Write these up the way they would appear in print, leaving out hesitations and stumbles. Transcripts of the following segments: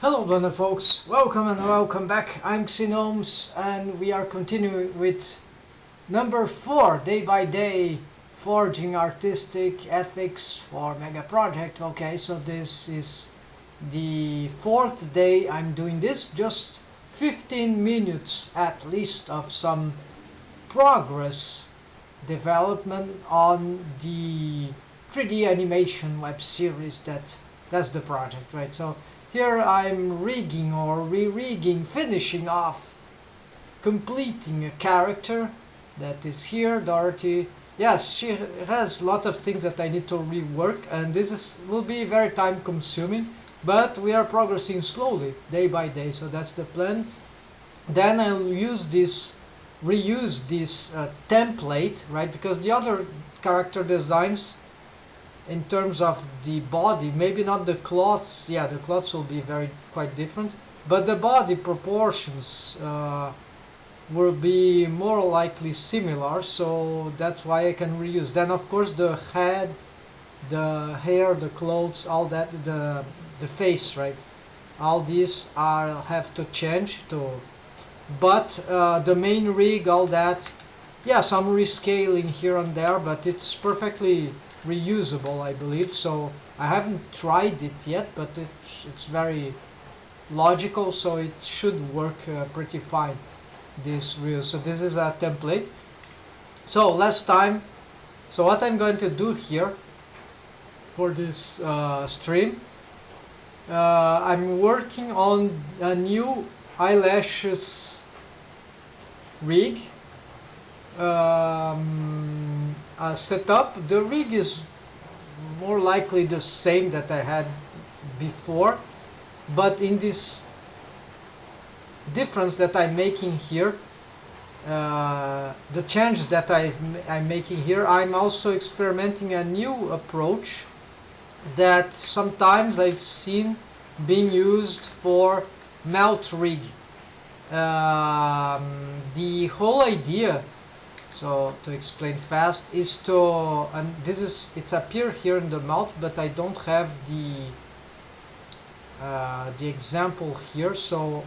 Hello Blender folks, welcome and welcome back. I'm Pxy-VERSE and we are continuing with number 4, day by day, forging artistic ethics for mega project. Okay, so this is the 4th day I'm doing this, just 15 minutes at least of some progress development on the 3D animation web series. That's the project, right? So here I'm rigging or re-rigging, finishing off, completing a character that is here, Dorothy. Yes, she has a lot of things that I need to rework, and will be very time consuming, but we are progressing slowly, day by day, so that's the plan. Then I'll reuse this template, right, because the other character designs in terms of the body, maybe not the clothes, yeah, the clothes will be quite different, but the body proportions will be more likely similar, so that's why I can reuse. Then of course the head, the hair, the clothes, all that, the face, right, all these have to change but the main rig, all that, yeah, some rescaling here and there, but it's perfectly reusable, I believe. So I haven't tried it yet, but it's very logical, so it should work pretty fine, this reuse. So this is a template. So last time, so what I'm going to do here for this stream, I'm working on a new eyelashes rig setup. The rig is more likely the same that I had before, but in this difference that I'm making here, the change that I'm making here, I'm also experimenting a new approach that sometimes I've seen being used for melt rig. The whole idea, so to explain fast, is to, and it's appear here in the mouth, but I don't have the example here. So,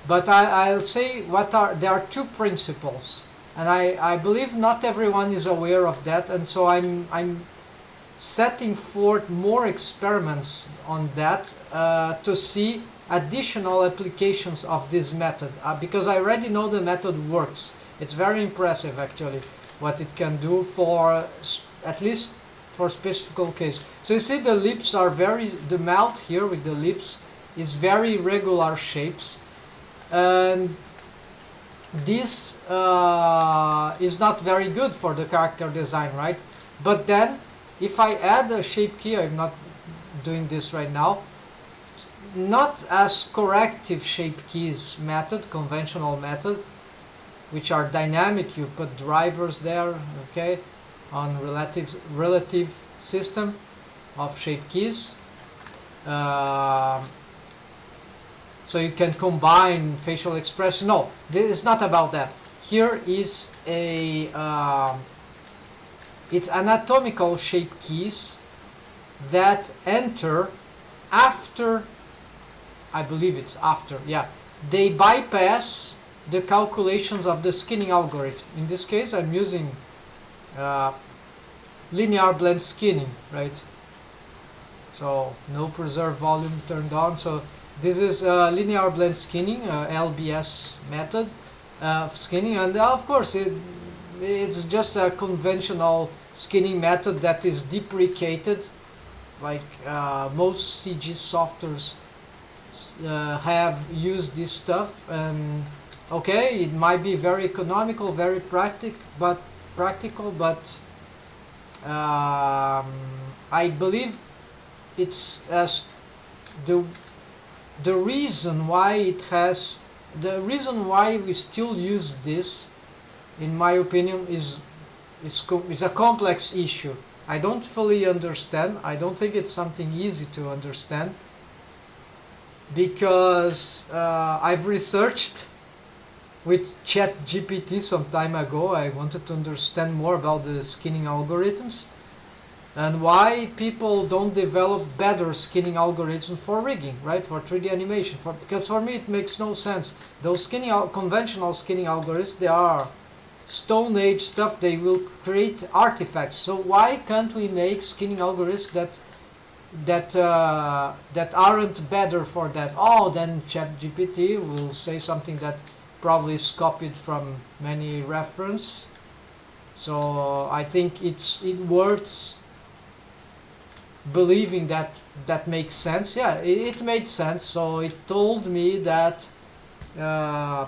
but I'll say there are two principles, and I believe not everyone is aware of that, and so I'm setting forth more experiments on that to see additional applications of this method, because I already know the method works. It's very impressive actually what it can do for at least for specific case. So you see the lips are the mouth here with the lips is very regular shapes, and this is not very good for the character design, right? But then if I add a shape key, I'm not doing this right now, not as corrective shape keys method, conventional method, which are dynamic, you put drivers there, okay, on relative system of shape keys, so you can combine facial expression. No, this is not about that. Here is it's anatomical shape keys that enter after, I believe it's after, yeah, they bypass the calculations of the skinning algorithm. In this case I'm using linear blend skinning, right? So no preserve volume turned on. So this is linear blend skinning, LBS method of skinning, and of course it's just a conventional skinning method that is deprecated, like most CG softwares have used this stuff. And okay, it might be very economical, very practical, but I believe it's as the reason why we still use this, in my opinion, is a complex issue. I don't fully understand. I don't think it's something easy to understand, because I've researched with ChatGPT some time ago. I wanted to understand more about the skinning algorithms, and why people don't develop better skinning algorithms for rigging, right? For 3D animation. Because for me it makes no sense. Those conventional skinning algorithms, they are Stone Age stuff. They will create artifacts. So why can't we make skinning algorithms that aren't better for that? Oh, then ChatGPT will say something that probably is copied from many reference. So I think it worth believing that makes sense. Yeah, it made sense. So it told me that the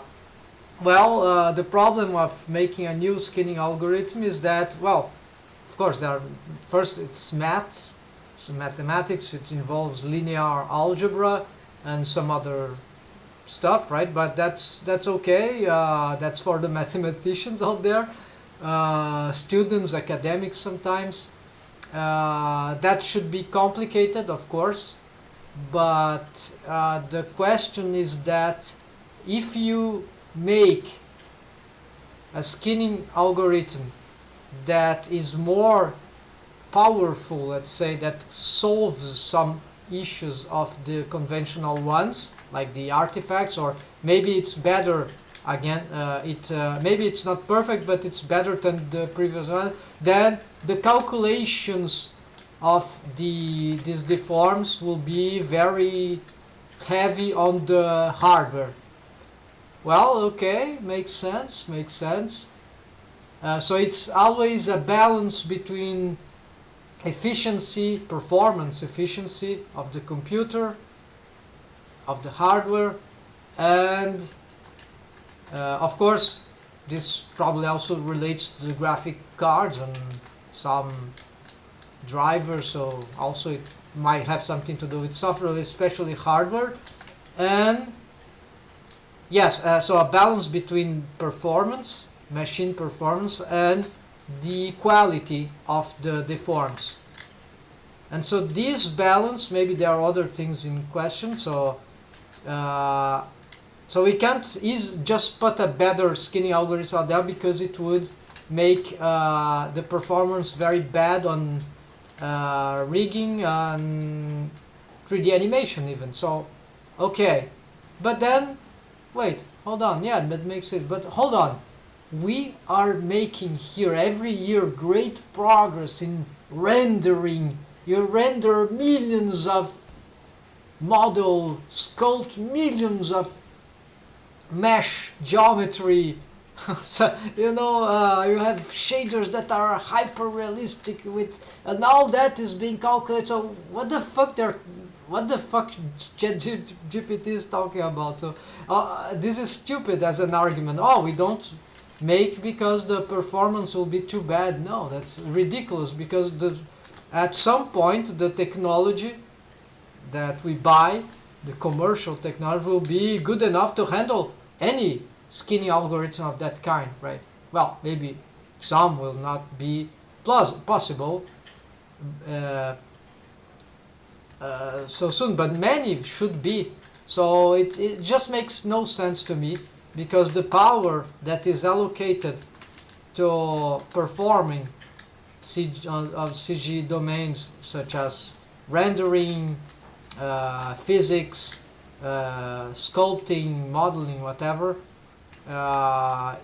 problem of making a new skinning algorithm is that, well, of course, first it's maths, so mathematics. It involves linear algebra and some other stuff, right? But that's okay. That's for the mathematicians out there, students, academics sometimes. That should be complicated, of course, but the question is that if you make a skinning algorithm that is more powerful, let's say, that solves some issues of the conventional ones, like the artifacts, or maybe it's better, again, maybe it's not perfect, but it's better than the previous one, then the calculations of these deforms will be very heavy on the hardware. Well, okay, makes sense. So it's always a balance between performance efficiency of the computer, of the hardware, and of course this probably also relates to the graphic cards and some drivers, so also it might have something to do with software, especially hardware. And yes, so a balance between performance, machine performance, and the quality of the deforms. And so this balance, maybe there are other things in question, so we can't just put a better skinning algorithm out there, because it would make the performance very bad on rigging and 3D animation even. So, okay. But then, wait, hold on, yeah, that makes sense. But hold on. We are making here every year great progress in rendering. You render millions of model, sculpt millions of mesh geometry. So, you have shaders that are hyper realistic and all that is being calculated. So what the fuck ChatGPT is talking about? So this is stupid as an argument. Oh, we don't make because the performance will be too bad. No, that's ridiculous, because at some point the technology that we buy, the commercial technology, will be good enough to handle any skinning algorithm of that kind, right? Well, maybe some will not be possible so soon, but many should be. So it just makes no sense to me, because the power that is allocated to performing CG domains such as rendering, physics, sculpting, modeling, whatever,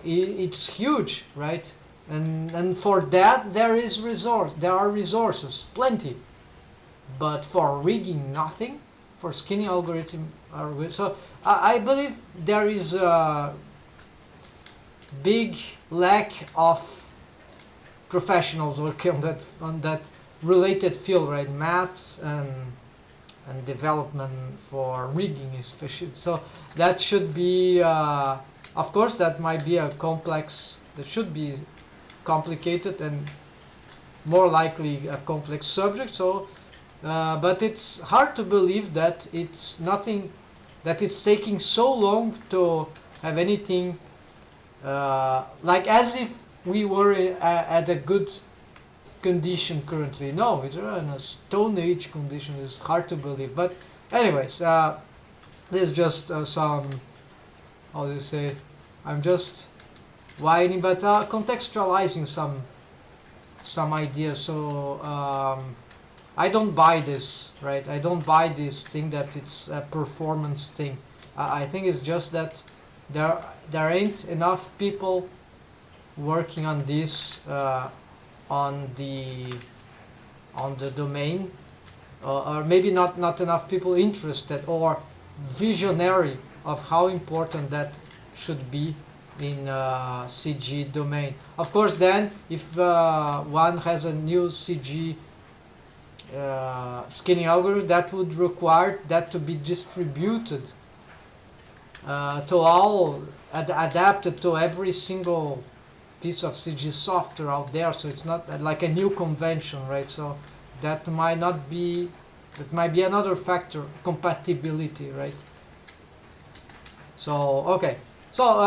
it's huge, right? And for that there are resources, plenty. But for rigging, nothing. For skinning algorithm, so I believe there is a big lack of professionals working on that related field, right? Maths and development for rigging, especially. So that should be, of course, that might be a complex. That should be complicated and more likely a complex subject. So. But it's hard to believe that it's taking so long to have anything like as if we were at a good condition currently. No, it's in a Stone Age condition. It's hard to believe. But anyways, this is just some, how do you say, I'm just whining, but contextualizing some some ideas. So I don't buy this, right? I don't buy this thing that it's a performance thing. I think it's just that there ain't enough people working on this on the domain, or maybe not enough people interested or visionary of how important that should be in CG domain. Of course, then if one has a new CG skinning algorithm, that would require that to be distributed to all, adapted to every single piece of CG software out there, so it's not like a new convention, right? So that might not be, that might be another factor, compatibility, right? So okay, so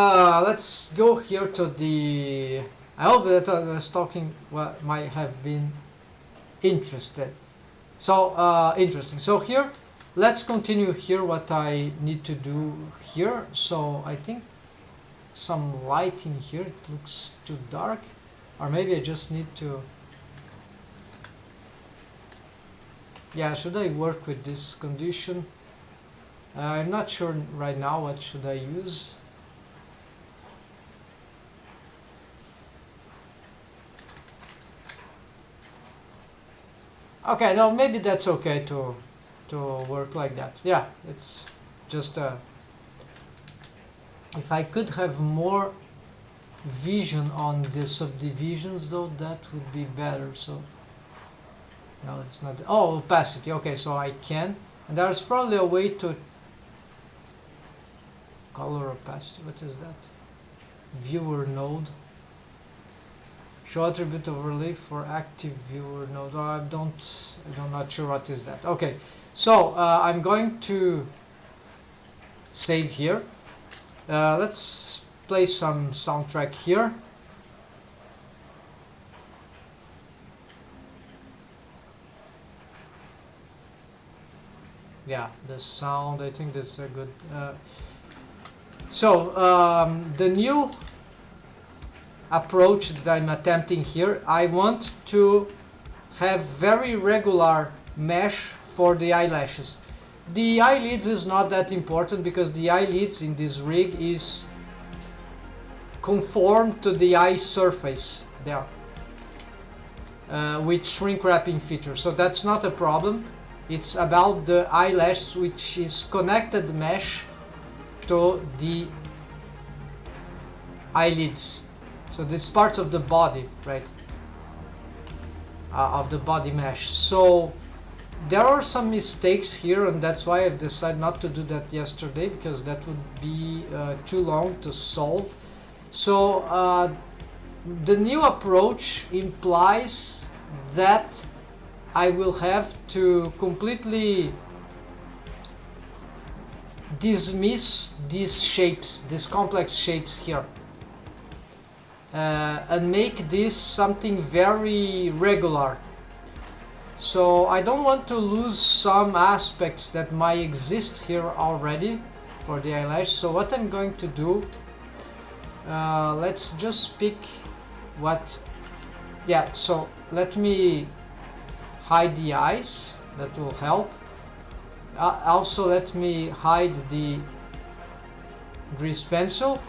let's go here to the, I hope that I was talking what might have been interested. So interesting. So here, let's continue here what I need to do here. So I think some lighting here, it looks too dark, or maybe I just need to, yeah, should I work with this condition? I'm not sure right now what should I use. Okay, no, maybe that's okay to work like that. Yeah, it's just if I could have more vision on the subdivisions though, that would be better. So no, it's not. Oh, opacity. Okay, so I can, and there's probably a way to color opacity. What is that? Viewer node. Show attribute overlay for active viewer node. I'm not sure what is that. Okay, so I'm going to save here. Let's play some soundtrack here. Yeah, the sound, I think this is a good the new approach that I'm attempting here, I want to have very regular mesh for the eyelashes. The eyelids is not that important because the eyelids in this rig is conformed to the eye surface there with shrink wrapping feature, so that's not a problem. It's about the eyelash, which is connected mesh to the eyelids. So this part of the body, right, of the body mesh. So there are some mistakes here, and that's why I've decided not to do that yesterday, because that would be too long to solve. So the new approach implies that I will have to completely dismiss these shapes, these complex shapes here, and make this something very regular. So I don't want to lose some aspects that might exist here already for the eyelash. So what I'm going to do, let's just pick what, yeah, so let me hide the eyes, that will help. Also let me hide the grease pencil.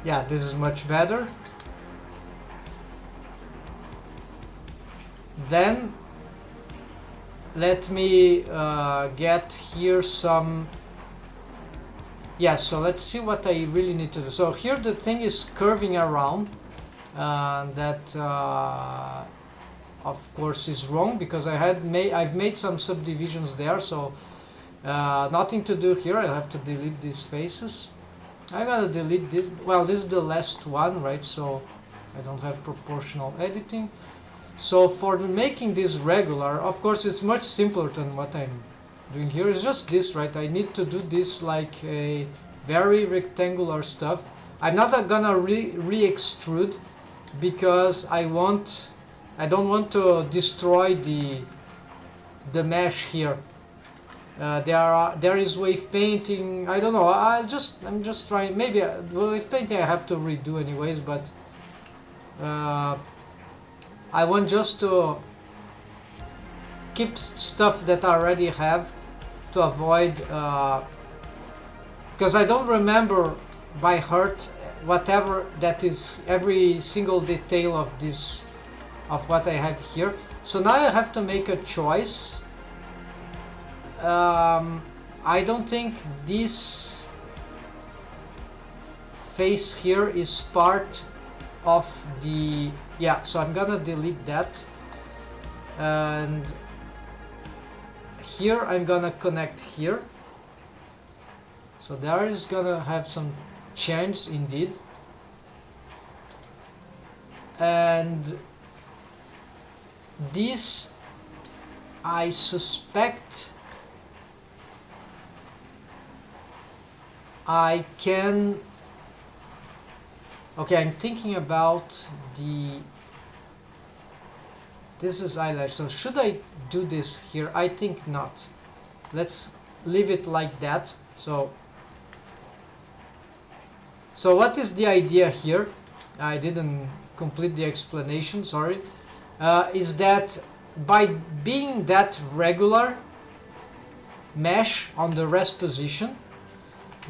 Yeah, this is much better. Then let me get here some, yeah, so let's see what I really need to do. So here the thing is curving around, that of course is wrong because I've made some subdivisions there, so nothing to do here. I'll have to delete these faces. I gotta delete this. Well, this is the last one, right? So I don't have proportional editing. So for making this regular, of course it's much simpler than what I'm doing here. It's just this, right? I need to do this like a very rectangular stuff. I'm not gonna re-extrude because I don't want to destroy the mesh here. There is wave painting. I don't know. I'm just trying. Maybe wave painting I have to redo anyways, but I want just to keep stuff that I already have to avoid, because I don't remember by heart whatever that is, every single detail of this, of what I have here. So now I have to make a choice. I don't think this face here is part of the, yeah, so I'm gonna delete that, and here I'm gonna connect here, so there is gonna have some change indeed. And this, I suspect I can, okay, I'm thinking about this is eyelash, so should I do this here? I think not. Let's leave it like that. So what is the idea here? I didn't complete the explanation, sorry. Is that by being that regular mesh on the rest position,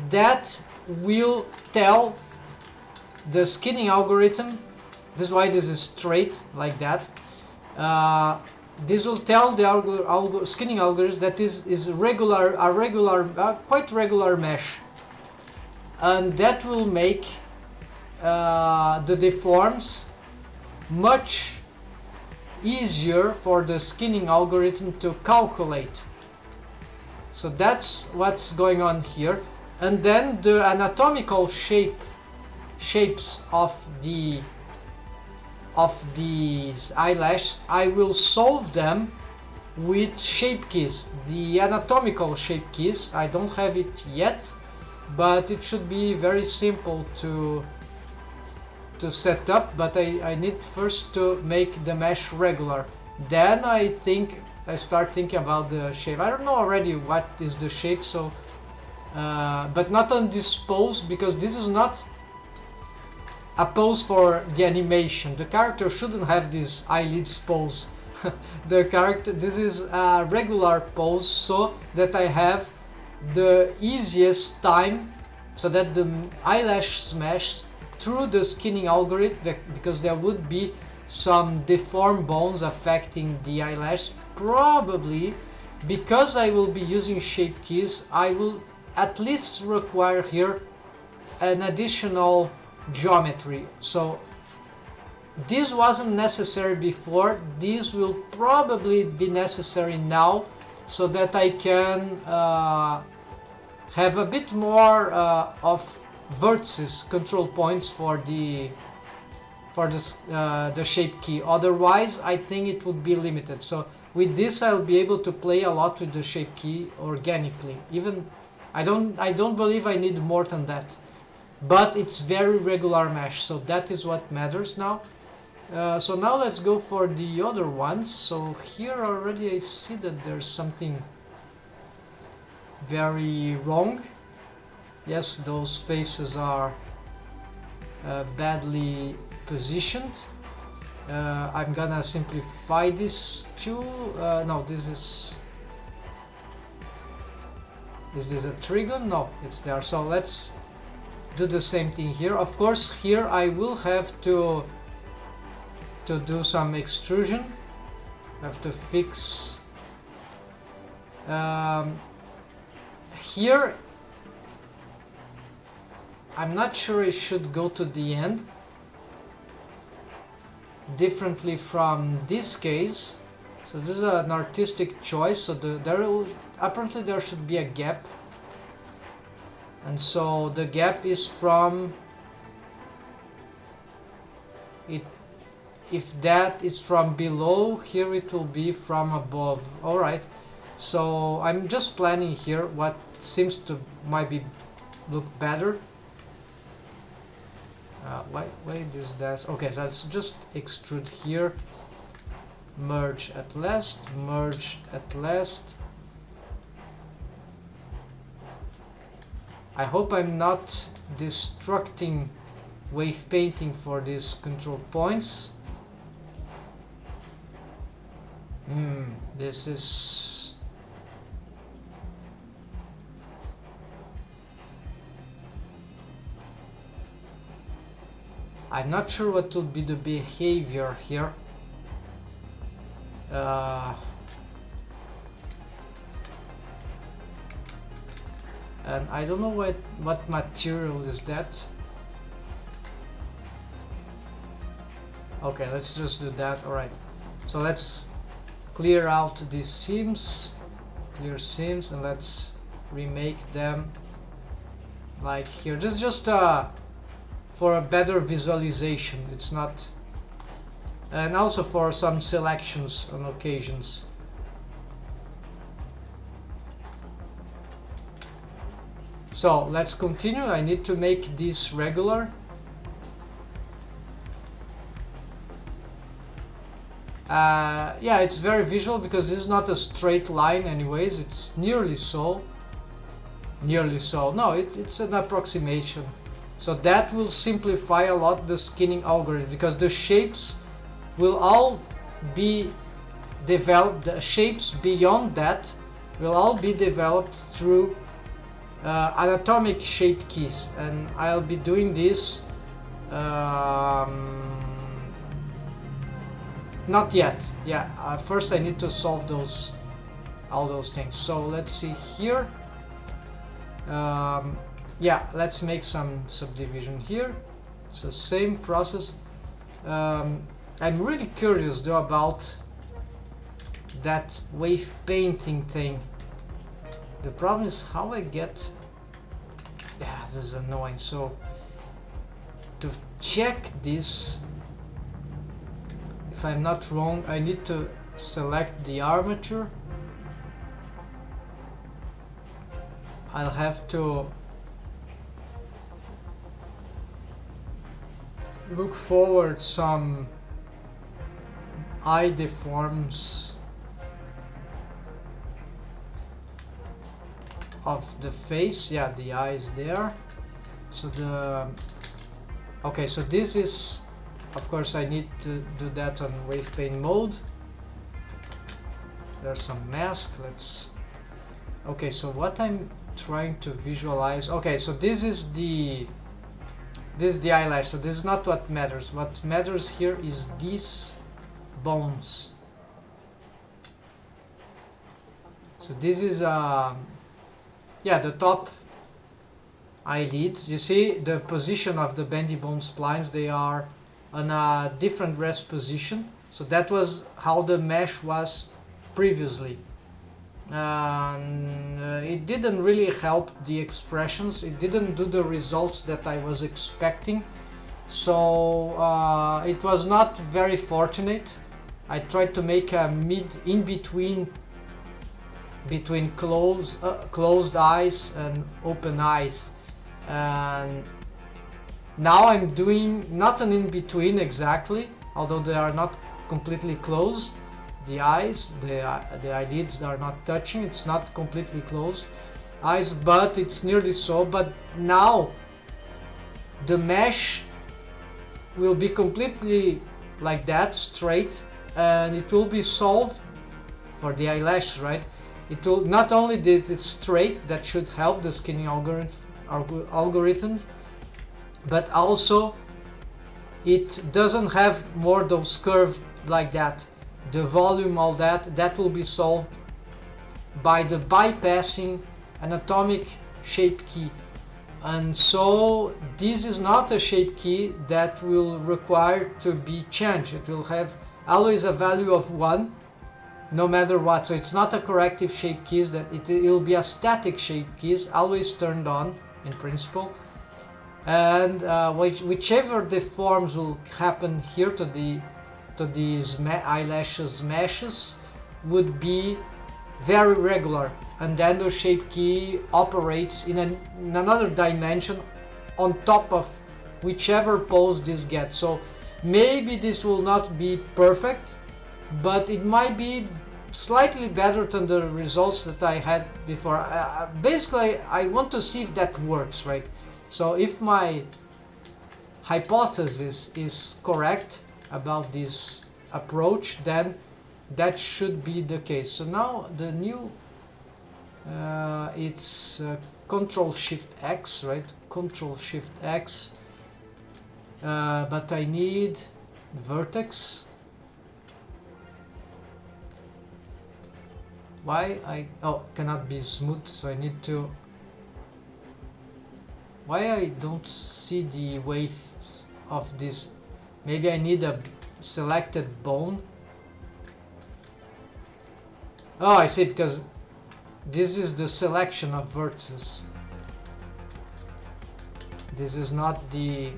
that will tell the skinning algorithm, this is why this is straight like that, this will tell the skinning algorithm that this is quite regular mesh, and that will make the deforms much easier for the skinning algorithm to calculate. So that's what's going on here. And then the anatomical shapes of these eyelashes, I will solve them with shape keys. The anatomical shape keys, I don't have it yet, but it should be very simple to set up, but I need first to make the mesh regular. Then I start thinking about the shape. I don't know already what is the shape, so but not on this pose, because this is not a pose for the animation. The character shouldn't have this eyelids pose. This is a regular pose, so that I have the easiest time, so that the eyelash smash through the skinning algorithm, because there would be some deformed bones affecting the eyelash. Probably because I will be using shape keys, I will at least require here an additional geometry. So this wasn't necessary before, this will probably be necessary now, so that I can have a bit more of vertices, control points for the shape key. Otherwise I think it would be limited. So with this I'll be able to play a lot with the shape key organically. Even I don't believe I need more than that, but it's very regular mesh, so that is what matters now. So now let's go for the other ones. So here already I see that there's something very wrong. Yes, those faces are badly positioned. I'm gonna simplify this too. No, is this a trigon? No, it's there. So let's do the same thing here. Of course, here I will have to do some extrusion. I have to fix here. I'm not sure it should go to the end, differently from this case. So this is an artistic choice. So apparently there should be a gap, and so the gap is from it. If that is from below, here it will be from above. Alright, so I'm just planning here what seems to might be look better. Why is that? Okay, so let's just extrude here, merge at last, merge at last. I hope I'm not destructing wave painting for these control points. This is I'm not sure what would be the behavior here. And I don't know what material is that. Okay, let's just do that. Alright, so let's clear out these seams, clear seams, and let's remake them like here. This is just for a better visualization. It's not, and also for some selections on occasions. So let's continue. I need to make this regular. Yeah, it's very visual because this is not a straight line anyways. It's nearly so. Nearly so. No, it's an approximation. So that will simplify a lot the skinning algorithm, because the shapes will all be developed. The shapes beyond that will all be developed through anatomic shape keys, and I'll be doing this not yet. Yeah, first I need to solve all those things. So let's see here. Yeah, let's make some subdivision here. It's the same process. I'm really curious though about that wave painting thing. The problem is how I get... Yeah, this is annoying. So to check this, if I'm not wrong, I need to select the armature. I'll have to look forward some eye deforms of the face. Yeah, the eye is there. So okay, so this is, of course I need to do that on wave paint mode. There's some mask. Okay, so what I'm trying to visualize, okay, so this is the eyelash. So this is not what matters. What matters here is these bones. So this is yeah, the top eyelid. You see the position of the bendy bone splines, they are on a different rest position. So that was how the mesh was previously. It didn't really help the expressions. It didn't do the results that I was expecting. So it was not very fortunate. I tried to make a in between closed eyes and open eyes, and now I'm doing not an in between exactly, although they are not completely closed. The eyes, the eyelids are not touching. It's not completely closed eyes, but it's nearly so. But now the mesh will be completely like that, straight, and it will be solved for the eyelash, right? It will not only that it's straight, that should help the skinning algorithm, but also it doesn't have more those curves like that. The volume, all that will be solved by the bypassing anatomic shape key. And so this is not a shape key that will require to be changed. It will have always a value of 1 no matter what. So it's not a corrective shape keys, that it will be a static shape keys, always turned on in principle. And whichever deforms will happen here to these eyelashes meshes would be very regular, and then the shape key operates in another dimension on top of whichever pose this gets. So maybe this will not be perfect, but it might be slightly better than the results that I had before. Basically I want to see if that works, right? So if my hypothesis is correct about this approach, then that should be the case. So now the new it's Control Shift X, right? Control Shift X, but I need vertex. Why cannot be smooth, so I need to, why I don't see the wave of this? Maybe I need a selected bone. Oh, I see, because this is the selection of vertices. This is not the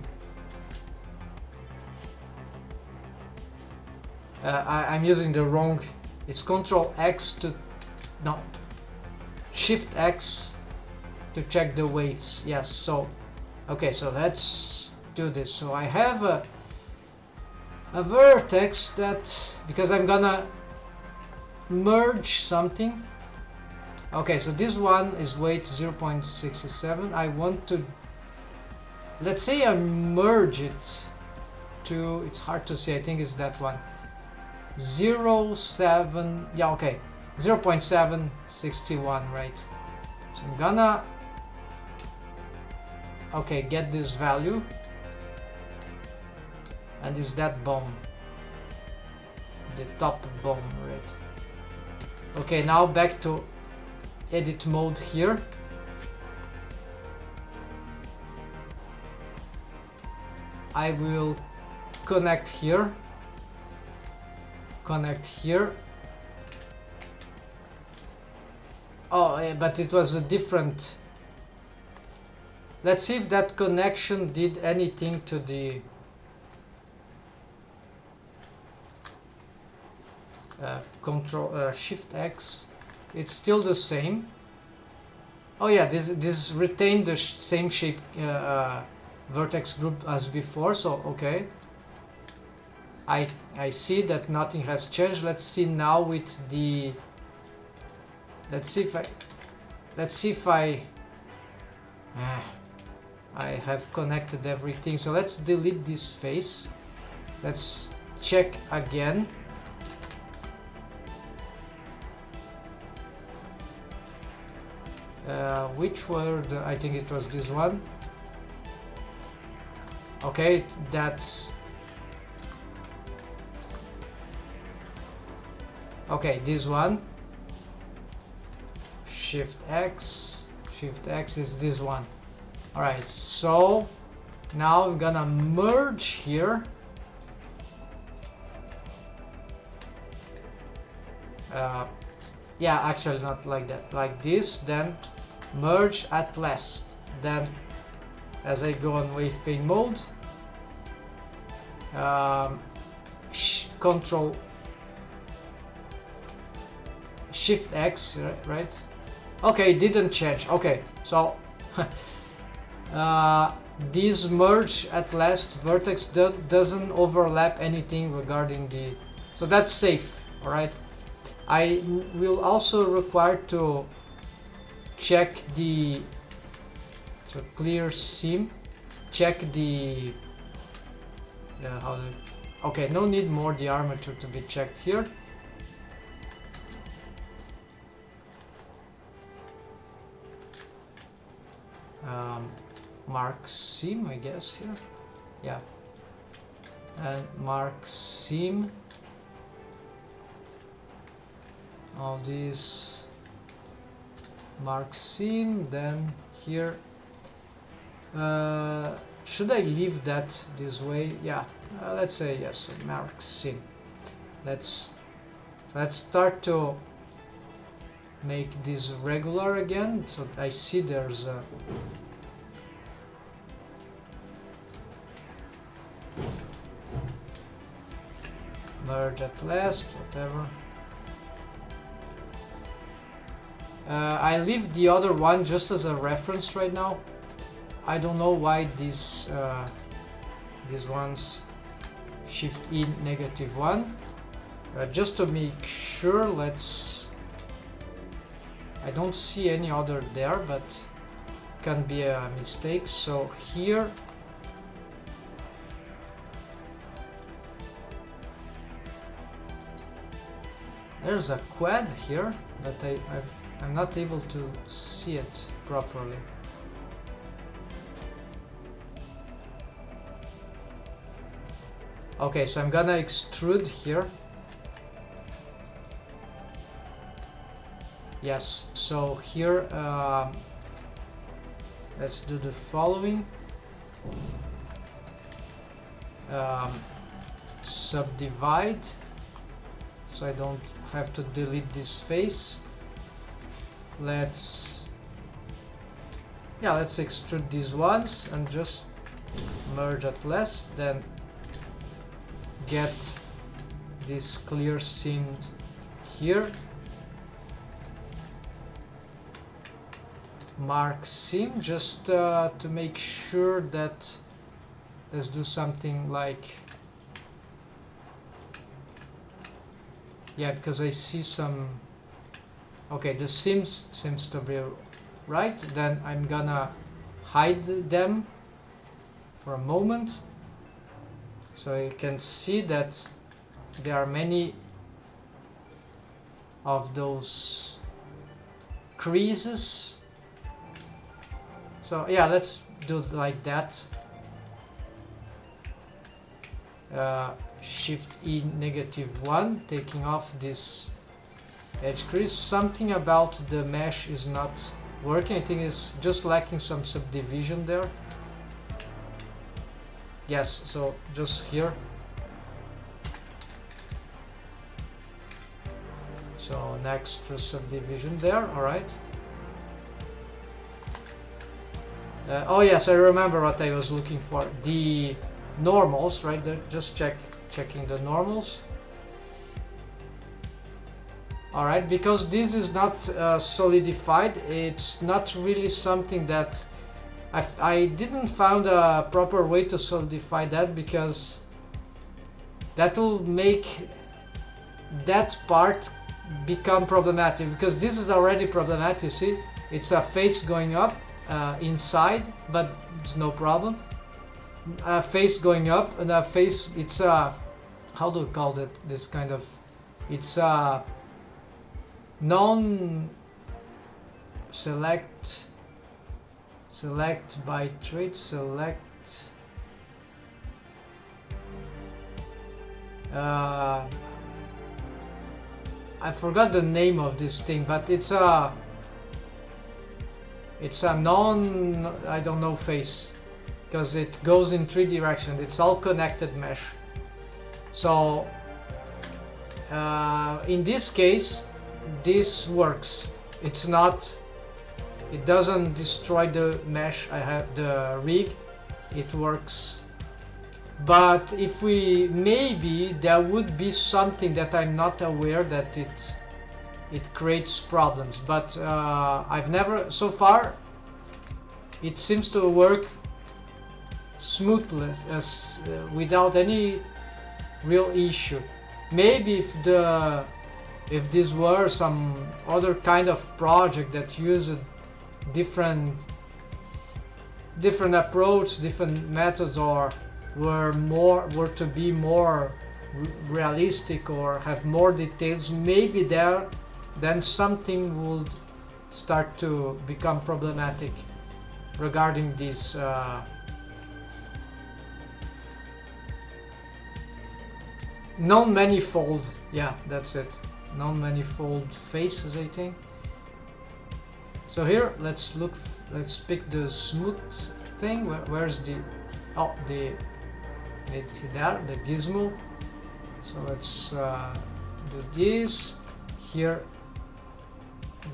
I'm using the wrong, it's Control X to, no, Shift X to check the waves. Yes, so okay, so let's do this. So I have a vertex that, because I'm gonna merge something. Okay, so this one is weight 0.67. I want to, let's say I merge it to, it's hard to say, I think it's that one, 0.7, yeah, okay, 0.761, right? So I'm gonna, okay, get this value, and is that bone, the top bone, right? Okay, now back to edit mode here. I will connect here, connect here. Oh, yeah, but it was a different, let's see if that connection did anything to the Control Shift X. It's still the same. Oh yeah, this retained the same shape vertex group as before, so okay. I see that nothing has changed. Let's see now with the, let's see if I have connected everything. So let's delete this face. Let's check again. Which were the, I think it was this one. Okay, that's okay, this one. Shift X is this one. Alright, so now I'm gonna merge here. Yeah, actually not like that, like this, then merge at last. Then as I go on wave pane mode, Control Shift X, right? Okay, didn't change. Okay, so this merge at last vertex doesn't overlap anything regarding the, so that's safe. All right, I will also require to check the, so clear seam, check the how the, okay, no need more the armature to be checked here. Mark seam, I guess, here, yeah, and mark seam, all these mark seam, then here should I leave that this way? Yeah, let's say yes, mark seam. Let's start to make this regular again. So I see there's a merge at last, whatever. I leave the other one just as a reference right now. I don't know why these ones Shift E -1. Just to make sure, let's. I don't see any other there, but can be a mistake. So here There's a quad here, but I'm not able to see it properly. Okay, so I'm gonna extrude here. Yes, so here let's do the following. Subdivide, so I don't have to delete this face. Let's extrude these ones and just merge at last, then get this clear seam here, mark seam just to make sure that, let's do something like, yeah, because I see some, okay, the seems to be right. Then I'm gonna hide them for a moment, so you can see that there are many of those creases. So yeah, let's do it like that. Shift E -1, taking off this edge crease. Something about the mesh is not working. I think it's just lacking some subdivision there. Yes, so just here. So an extra subdivision there, alright. Oh yes, I remember what I was looking for. The normals, right there, just checking the normals. Alright, because this is not solidified, it's not really something that I didn't found a proper way to solidify that, because that will make that part become problematic, because this is already problematic. You see, it's a face going up inside, but it's no problem. A face going up and a face, it's a, how do we call it, this kind of, it's a non-select by trait, select I forgot the name of this thing, but it's a non, I don't know, face, because it goes in 3 directions. It's all connected mesh. So in this case, this works. It's not, it doesn't destroy the mesh. I have the rig, it works. But if we, maybe there would be something that I'm not aware that it creates problems, but I've never, so far it seems to work smoothly, without any real issue. Maybe if this were some other kind of project that used different approach, different methods, or were to be more realistic or have more details, maybe then something would start to become problematic regarding this non-manifold, yeah, that's it, non-manifold faces, I think. So here, let's pick the smooth thing. Where's the, oh, the gizmo. So let's do this here,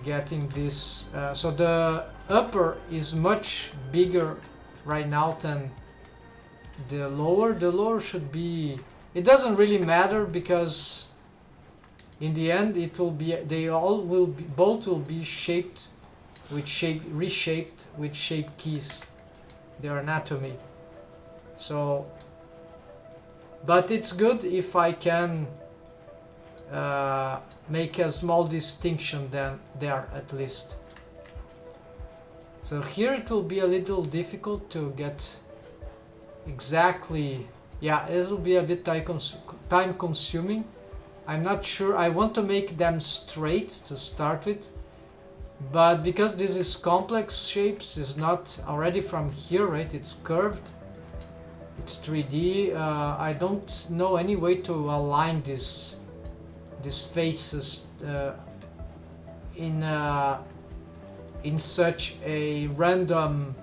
getting this, so the upper is much bigger right now than the lower. The lower should be, it doesn't really matter, because in the end it will be, both will be shaped with reshaped with shape keys, their anatomy. So, but it's good if I can make a small distinction there at least. So here it will be a little difficult to get exactly, yeah, it will be a bit time consuming, I'm not sure. I want to make them straight to start with, but because this is complex shapes, is not already from here, right? It's curved, it's 3D. I don't know any way to align these faces in such a random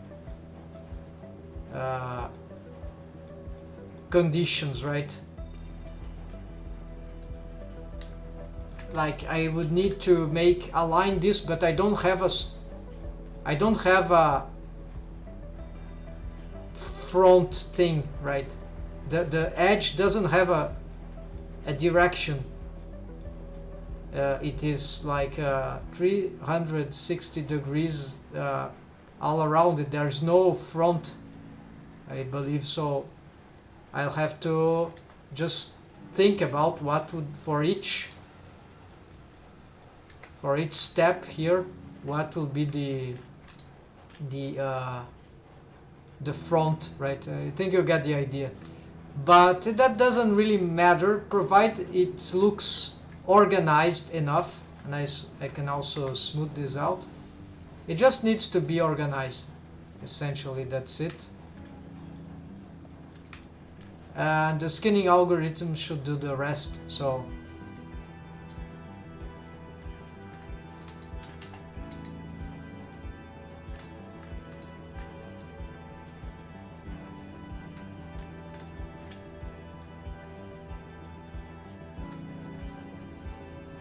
conditions, right? Like I would need to align this, but I don't have a front thing, right? The edge doesn't have a direction. It is like 360 degrees all around it. There's no front, I believe. So I'll have to just think about what would for each step here, what will be the front, right? I think you get the idea. But that doesn't really matter, provided it looks organized enough. And I can also smooth this out. It just needs to be organized. Essentially, that's it. And the skinning algorithm should do the rest. So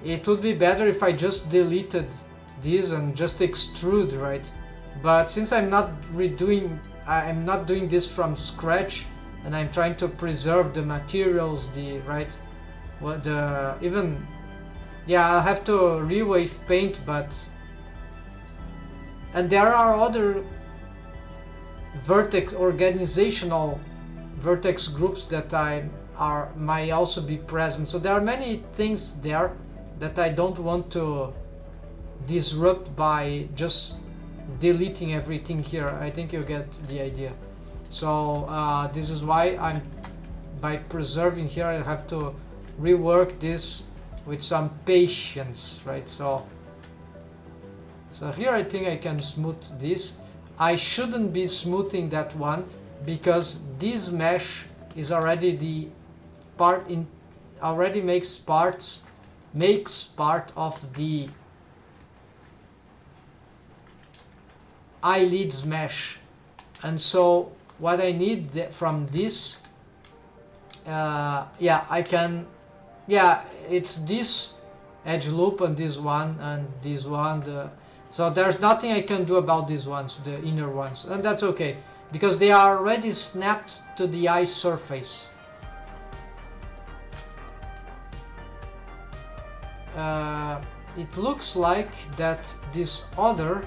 it would be better if I just deleted these and just extrude, right? But since I'm not doing this from scratch, and I'm trying to preserve the materials, I'll have to rewave paint, and there are other organizational vertex groups that might also be present. So there are many things there that I don't want to disrupt by just deleting everything here. I think you get the idea. So this is why by preserving here, I have to rework this with some patience, right? So here I think I can smooth this. I shouldn't be smoothing that one because this mesh is already makes part of the eyelids mesh. And so what I need from this, it's this edge loop and this one and this one. So there's nothing I can do about these ones, the inner ones, and that's okay because they are already snapped to the eye surface. It looks like that this other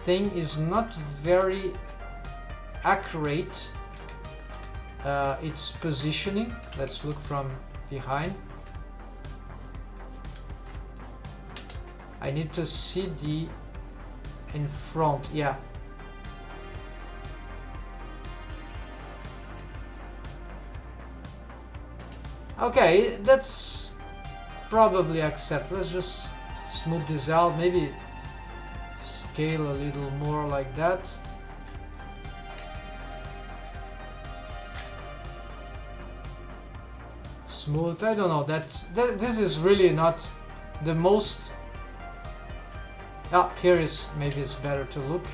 thing is not very accurate. Its positioning. Let's look from behind. I need to see the in front. Yeah. Okay, that's probably accept. Let's just smooth this out, maybe scale a little more like that. Smooth, I don't know, this is really not the most. Here is, maybe it's better to look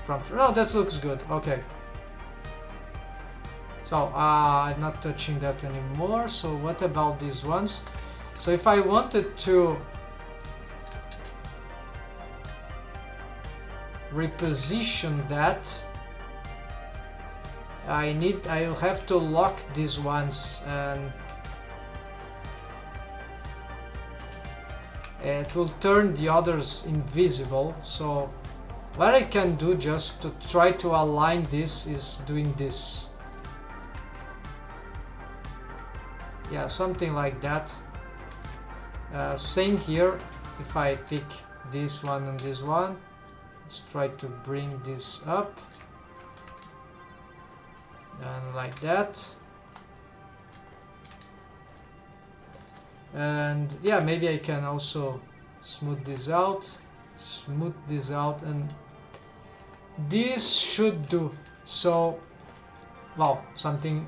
from, no, that looks good. Okay, so I'm not touching that anymore. So what about these ones? So if I wanted to reposition that, I'll have to lock these ones, and it will turn the others invisible. So what I can do just to try to align this is doing this. Yeah, something like that. Same here. If I pick this one and this one, let's try to bring this up and like that. And yeah, maybe I can also smooth this out, and this should do. So wow, something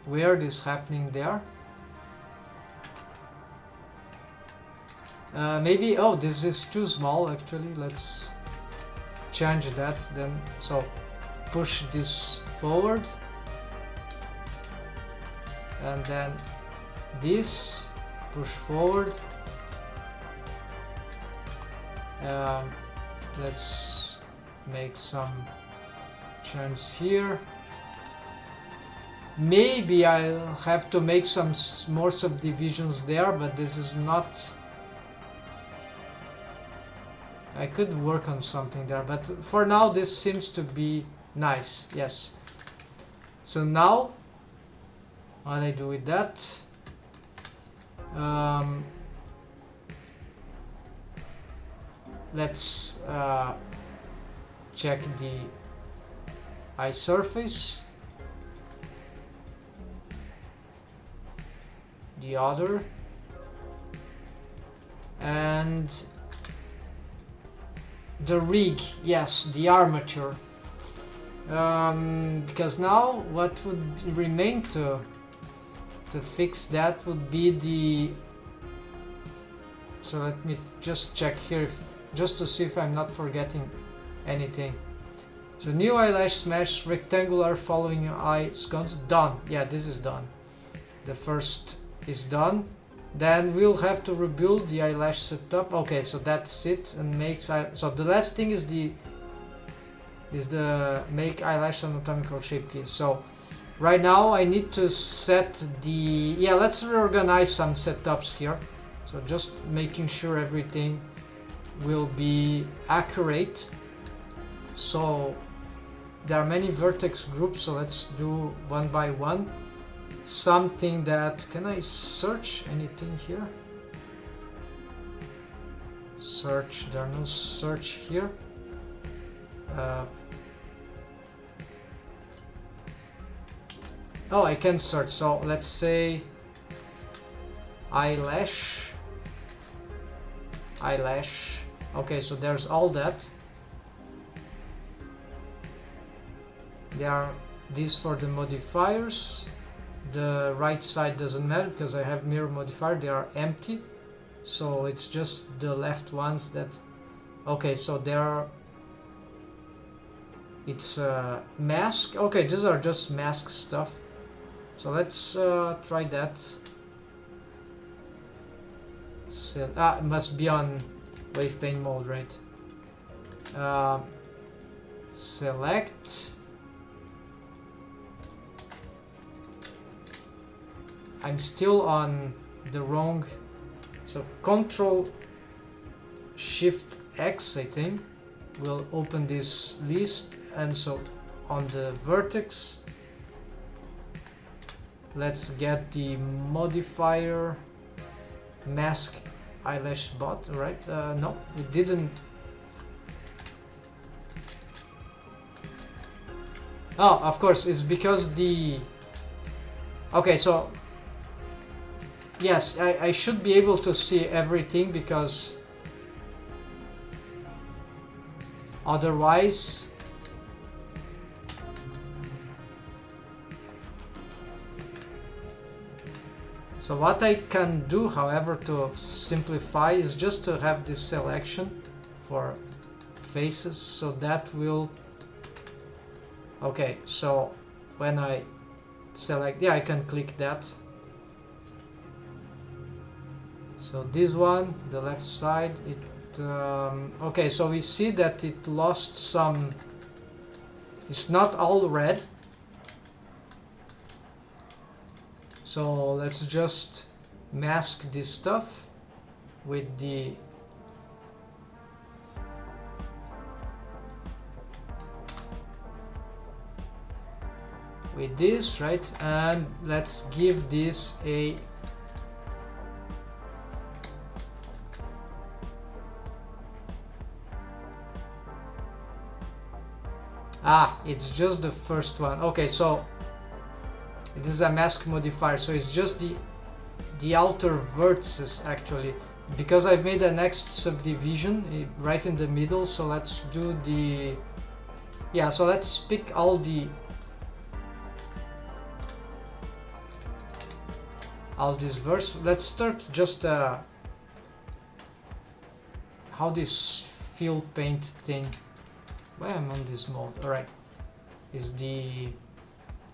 weird is happening there. Maybe, oh, this is too small actually. Let's change that then. So push this forward, and then this push forward. Let's make some changes here. Maybe I'll have to make some more subdivisions there, but this is not... I could work on something there, but for now this seems to be nice. Yes. So now, what I do with that? Let's check the eye surface, the other, and the rig. Yes, the armature. Because now what would remain to fix that would be the... So let me just check here, just to see if I'm not forgetting anything. So new eyelash mesh rectangular following eye scones, done. Yeah, this is done. The first is done. Then we'll have to rebuild the eyelash setup. Okay, so that's it, and makes so the last thing is the make eyelash anatomical shape key. So right now I need to set the... Yeah, let's reorganize some setups here. So just making sure everything will be accurate. So there are many vertex groups, so let's do one by one. Something that... Can I search anything here? Search, there are no search here. Oh, I can search, so let's say eyelash. Okay, so there's all that. There are these for the modifiers. The right side doesn't matter because I have mirror modifier, they are empty. So it's just the left ones that... Okay, so there are... It's mask. Okay, these are just mask stuff. So let's try that. So, it must be on wave pane mode, right? Select. I'm still on the wrong... So Control Shift X, I think, will open this list. And so on the vertex, let's get the modifier mask eyelash bot, right? No, it didn't. Oh, of course, it's because the... Okay, so yes, I should be able to see everything, because otherwise... So what I can do, however, to simplify is just to have this selection for faces, so that will... Okay, so when I select, yeah, I can click that. So this one, the left side, it... okay, so we see that it lost some... It's not all red. So let's just mask this stuff with the... with this, right? And let's give this a... Ah, it's just the first one. Okay, so this is a mask modifier, so it's just the outer vertices actually, because I've made a next subdivision right in the middle. So let's do the, yeah, so let's pick all these verse. Let's start just how this fill paint thing, why I'm on this mode, alright, is the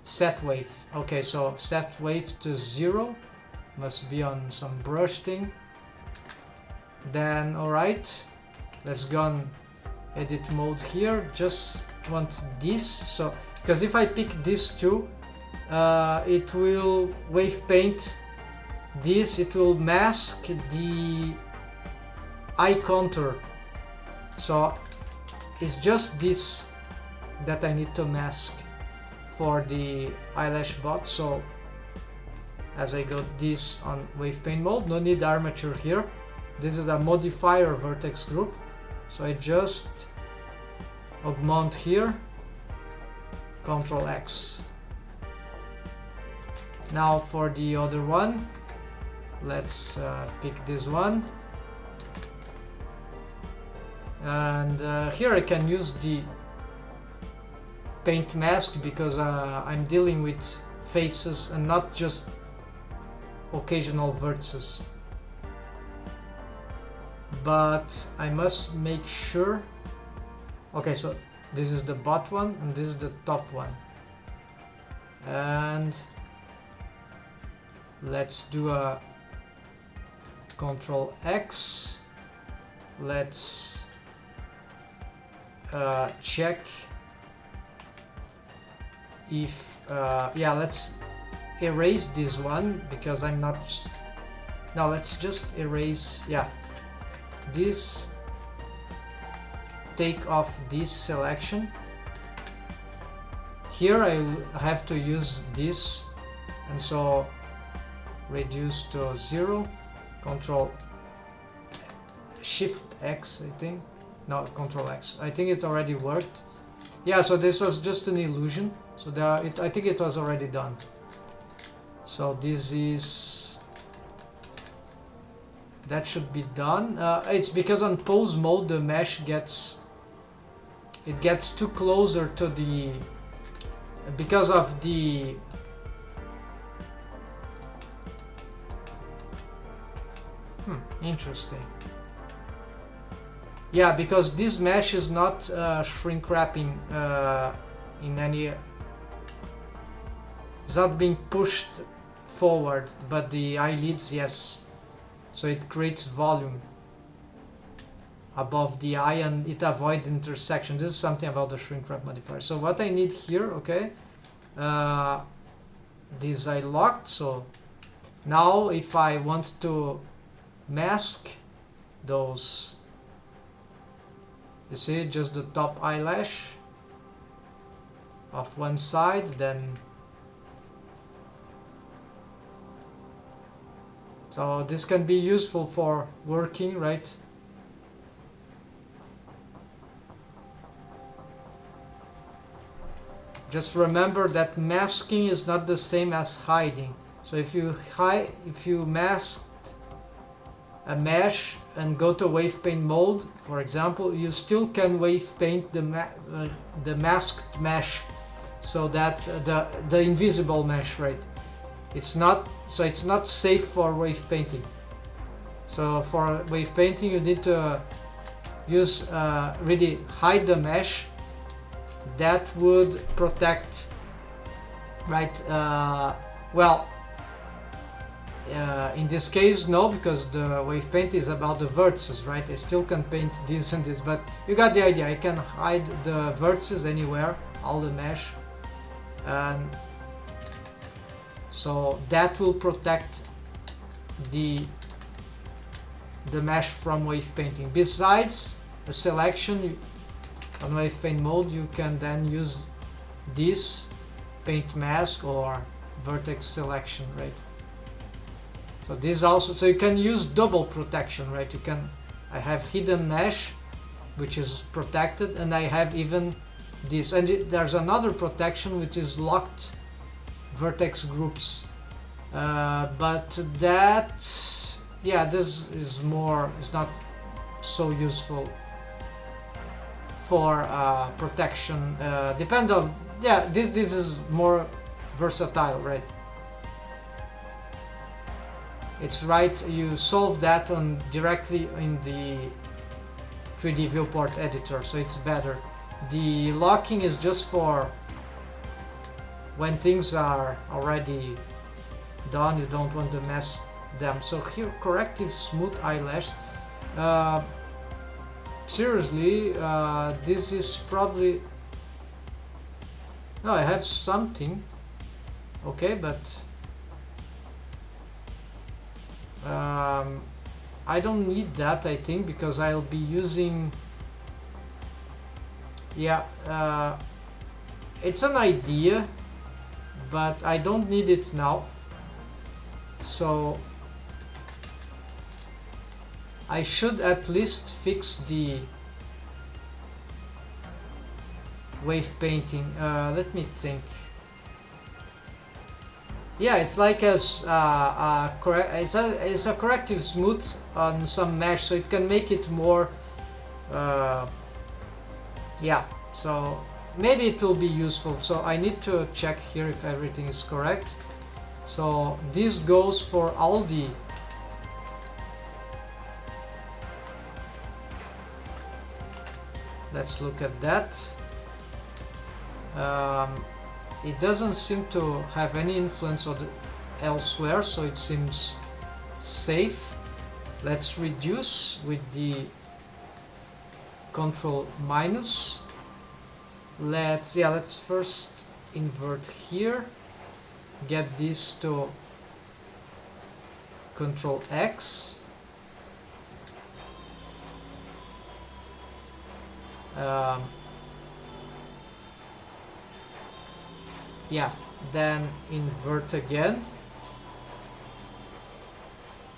set wave. Okay, so set wave to 0, must be on some brush thing. Then alright, let's go on edit mode here. Just want this, so because if I pick these two, it will wave paint this, it will mask the eye contour. So it's just this that I need to mask for the eyelash bot. So as I got this on wave paint mode, no need armature here. This is a modifier vertex group, so I just augment here, Ctrl X. Now for the other one, let's pick this one, and here I can use the paint mask because I'm dealing with faces and not just occasional vertices. But I must make sure. Okay, so this is the bottom one and this is the top one, and let's do a Ctrl X. Let's check if yeah, let's erase this one because I'm not. Now let's just erase, yeah, this, take off this selection. Here I have to use this, and so reduce to 0, Control Shift X, I think. No, Control X. I think it already worked. Yeah, so this was just an illusion. So there, I think it was already done. So this is, that should be done. It's because on pose mode the mesh gets too closer to the, because of the interesting. Yeah, because this mesh is not shrink wrapping in any, it's not being pushed forward, but the eyelids, yes. So it creates volume above the eye and it avoids intersection. This is something about the shrink wrap modifier. So what I need here, okay, this I locked. So now if I want to mask those, you see, just the top eyelash of one side, then so this can be useful for working, right? Just remember that masking is not the same as hiding. So if you masked a mesh and go to wave paint mode, for example, you still can wave paint the masked mesh, so that the invisible mesh, right? It's not safe for wave painting. So for wave painting you need to use really hide the mesh. That would protect, right? Well, in this case no, because the wave paint is about the vertices, right? I still can paint this and this, but you got the idea. I can hide the vertices anywhere, all the mesh, and so that will protect the mesh from wave painting. Besides a selection on wave paint mode, you can then use this paint mask or vertex selection, right? So this also, so you can use double protection, right? You can, I have hidden mesh which is protected, and I have even this, and there's another protection which is locked vertex groups, but that, yeah, this is more, is not so useful for protection. Depend on, yeah, this is more versatile, right? It's right, you solve that on directly in the 3D viewport editor, so it's better. The locking is just for when things are already done, you don't want to mess them. So here, corrective smooth eyelash. Seriously, this is probably, no, I have something, okay, but I don't need that, I think, because I'll be using, yeah, it's an idea, but I don't need it now. So I should at least fix the wave painting. Let me think. Yeah, it's like it's a corrective smooth on some mesh, so it can make it more. Yeah, so maybe it will be useful. So I need to check here if everything is correct. So this goes for all the let's look at that. It doesn't seem to have any influence on elsewhere, so it seems safe. Let's reduce with the control minus. Let's first invert here, get this to control X. Yeah, then invert again.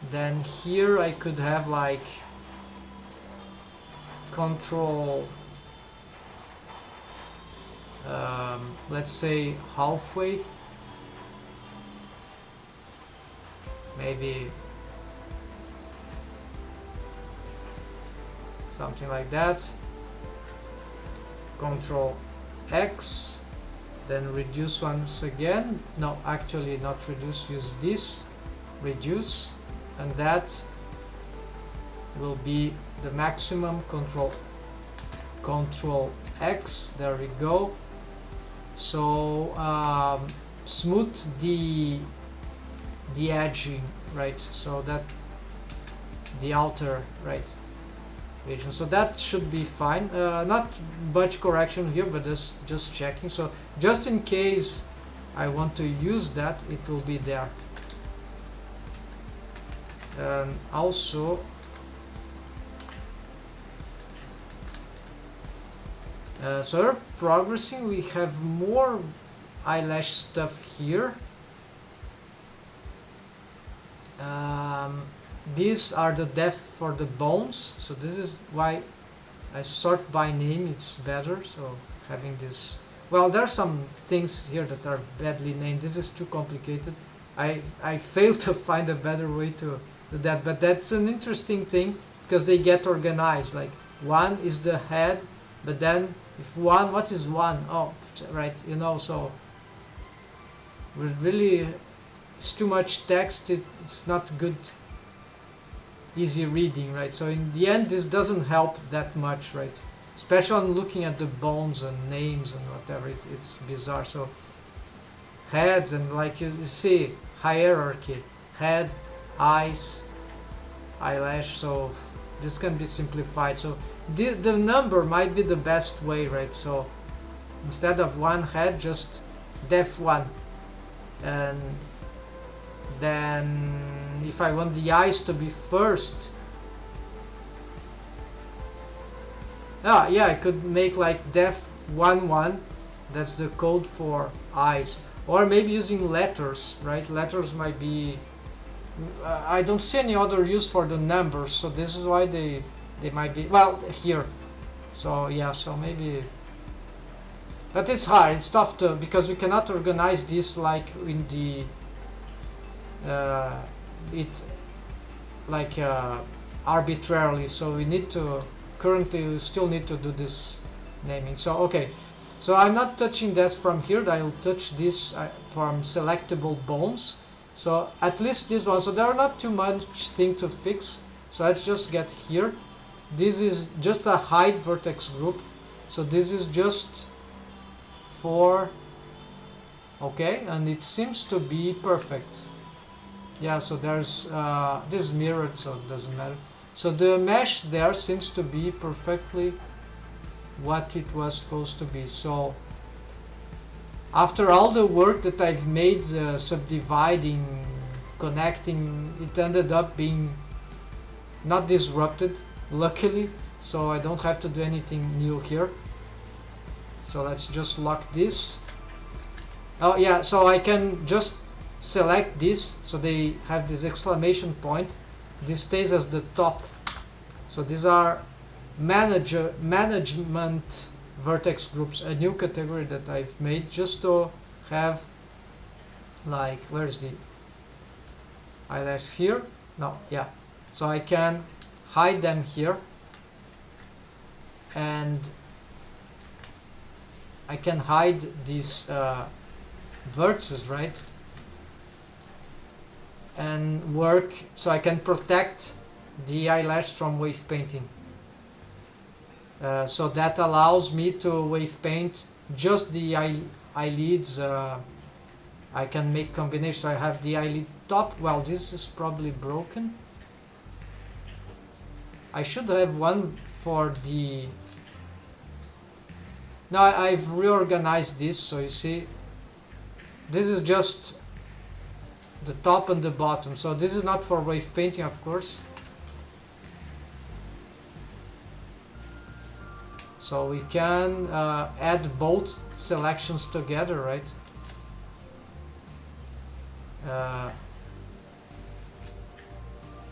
Then here I could have like control, let's say halfway, maybe something like that. Control X, then reduce once again. No, actually not reduce, use this, reduce, and that will be the maximum. Control X, there we go. So smooth the edging, right? So that the outer, right, region. So that should be fine. Not much correction here, but just checking. So just in case I want to use that, it will be there. And also so we're progressing. We have more eyelash stuff here. These are the depth for the bones, so this is why I sort by name, it's better. So having this, well, there are some things here that are badly named. This is too complicated. I failed to find a better way to do that, but that's an interesting thing because they get organized. Like one is the head, but then if one, what is one? Oh, right, you know, so we're really, it's too much text, it's not good easy reading, right? So in the end this doesn't help that much, right? Especially on looking at the bones and names and whatever, it's bizarre. So heads, and like you see hierarchy, head, eyes, eyelash, so this can be simplified. So the number might be the best way, right? So instead of one head, just def one, and then if I want the eyes to be first, yeah, I could make like def 1 that's the code for eyes, or maybe using letters, right? Letters might be, I don't see any other use for the numbers, so this is why they might be, well, here. So yeah, so maybe, but it's hard, it's tough to, because we cannot organize this like in the it like arbitrarily, so we need to currently we still need to do this naming. So okay, so I'm not touching that from here. I'll touch this from selectable bones, so at least this one. So there are not too much thing to fix, so let's just get here. This is just a hide vertex group, so this is just for okay, and it seems to be perfect. Yeah, so there's this mirrored, so it doesn't matter. So the mesh there seems to be perfectly what it was supposed to be. So after all the work that I've made subdividing, connecting, it ended up being not disrupted, luckily, so I don't have to do anything new here. So let's just lock this. Oh yeah, so I can just select this, so they have this exclamation point. This stays as the top. So these are management vertex groups, a new category that I've made just to have, like, where's the eyelash here? No, yeah. So I can hide them here, and I can hide these vertices, right? And work, so I can protect the eyelash from wave painting. So that allows me to wave paint just the eyelids. I can make combinations. I have the eyelid top. Well, this is probably broken. I should have one for the... No, I've reorganized this, so you see, this is just the top and the bottom. So this is not for wave painting, of course. So we can add both selections together, right?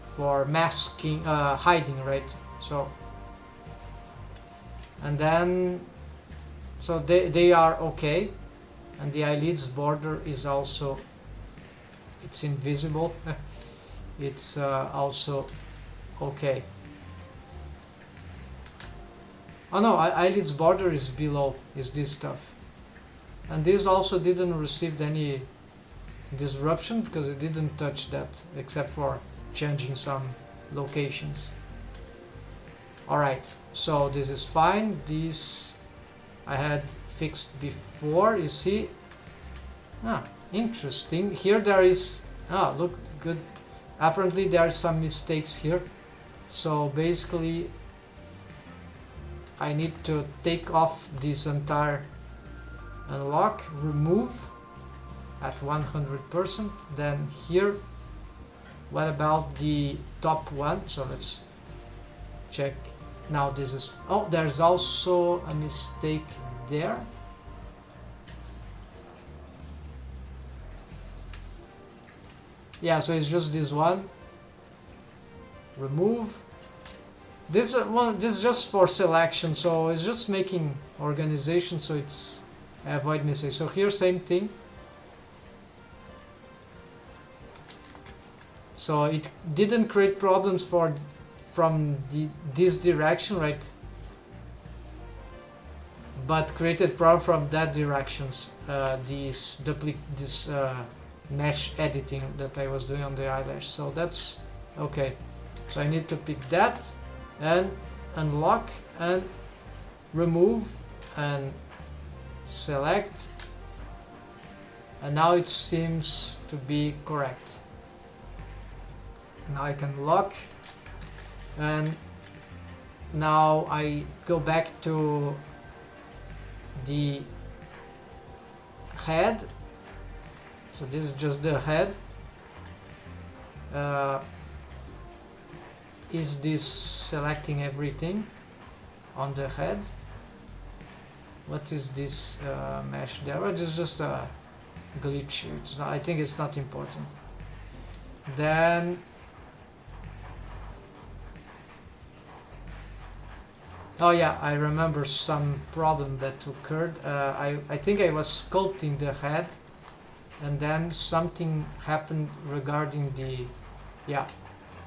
For masking, hiding, right? So, and then, so they are okay, and the eyelids border is also, it's invisible. It's also okay. Oh no, eyelids border is below, is this stuff. And this also didn't receive any disruption because it didn't touch that, except for changing some locations. Alright, so this is fine. This I had fixed before, you see. Interesting. Here there is, look, good. Apparently there are some mistakes here. So basically I need to take off this entire unlock, remove at 100%. Then here, what about the top one? So let's check. Now this is, oh, there's also a mistake there. Yeah, so it's just this one. Remove. This one, this is just for selection, so it's just making organization, so it's avoid mistakes. So here, same thing. So it didn't create problems from this direction, right? But created problem from that directions. This mesh editing that I was doing on the eyelash. So that's okay. So I need to pick that and unlock and remove and select, and now it seems to be correct. Now I can lock, and now I go back to the head. So this is just the head. Is this selecting everything on the head? What is this mesh there? Well, it's just a glitch. It's not, I think it's not important. Then oh yeah, I remember some problem that occurred. I think I was sculpting the head, and then something happened regarding the, yeah,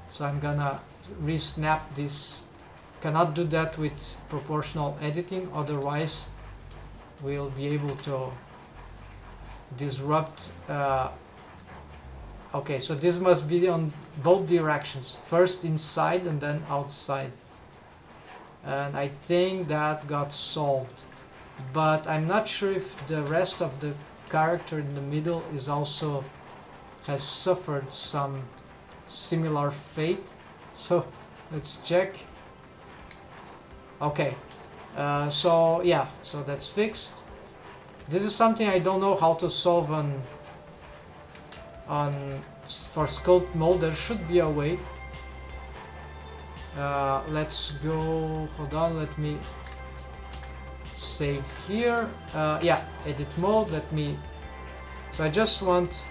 so I'm gonna re-snap this. Cannot do that with proportional editing, otherwise we'll be able to disrupt. Okay, so this must be on both directions, first inside and then outside, and I think that got solved, but I'm not sure if the rest of the character in the middle is also has suffered some similar fate. So let's check. Okay, so yeah, so that's fixed. This is something I don't know how to solve on for sculpt mode. There should be a way. Let's go, hold on, let me save here. Yeah, edit mode, let me, so I just want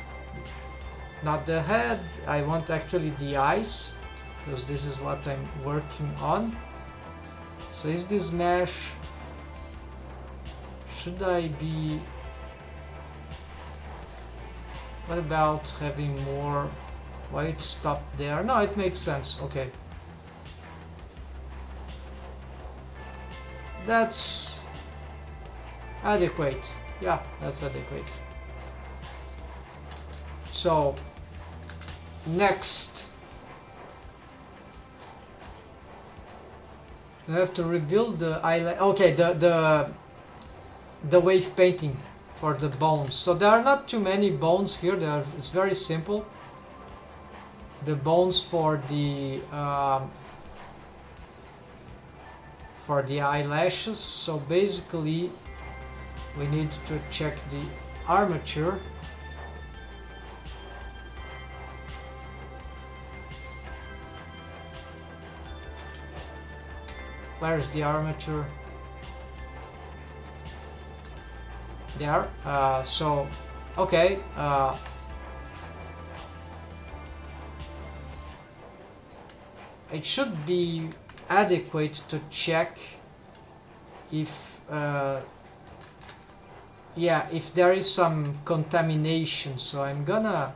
not the head, I want actually the eyes, because this is what I'm working on. So is this mesh, should I be, what about having more, why it stopped there? No, it makes sense, okay. That's adequate, yeah, that's adequate. So next we have to rebuild the eyelash. Okay, the wave painting for the bones. So there are not too many bones here. It's very simple. The bones for the eyelashes. So basically we need to check the armature. Where's the armature? There. So okay, it should be adequate to check if yeah, if there is some contamination. So I'm gonna,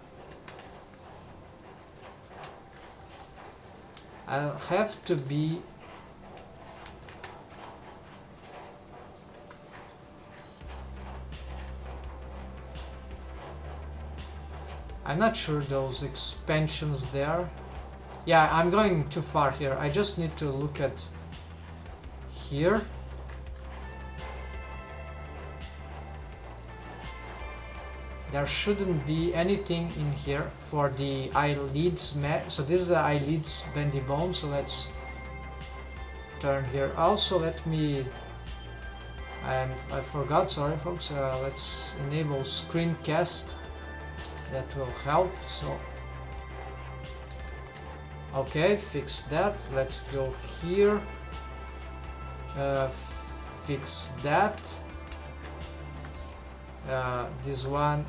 I'll have to be, I'm not sure those expansions there. Yeah, I'm going too far here. I just need to look at here. There shouldn't be anything in here for the eyelids. So this is the eyelids bendy bone. So let's turn here. Also, let me, I forgot, sorry folks. Let's enable screencast. That will help. So okay, fix that. Let's go here, fix that, this one,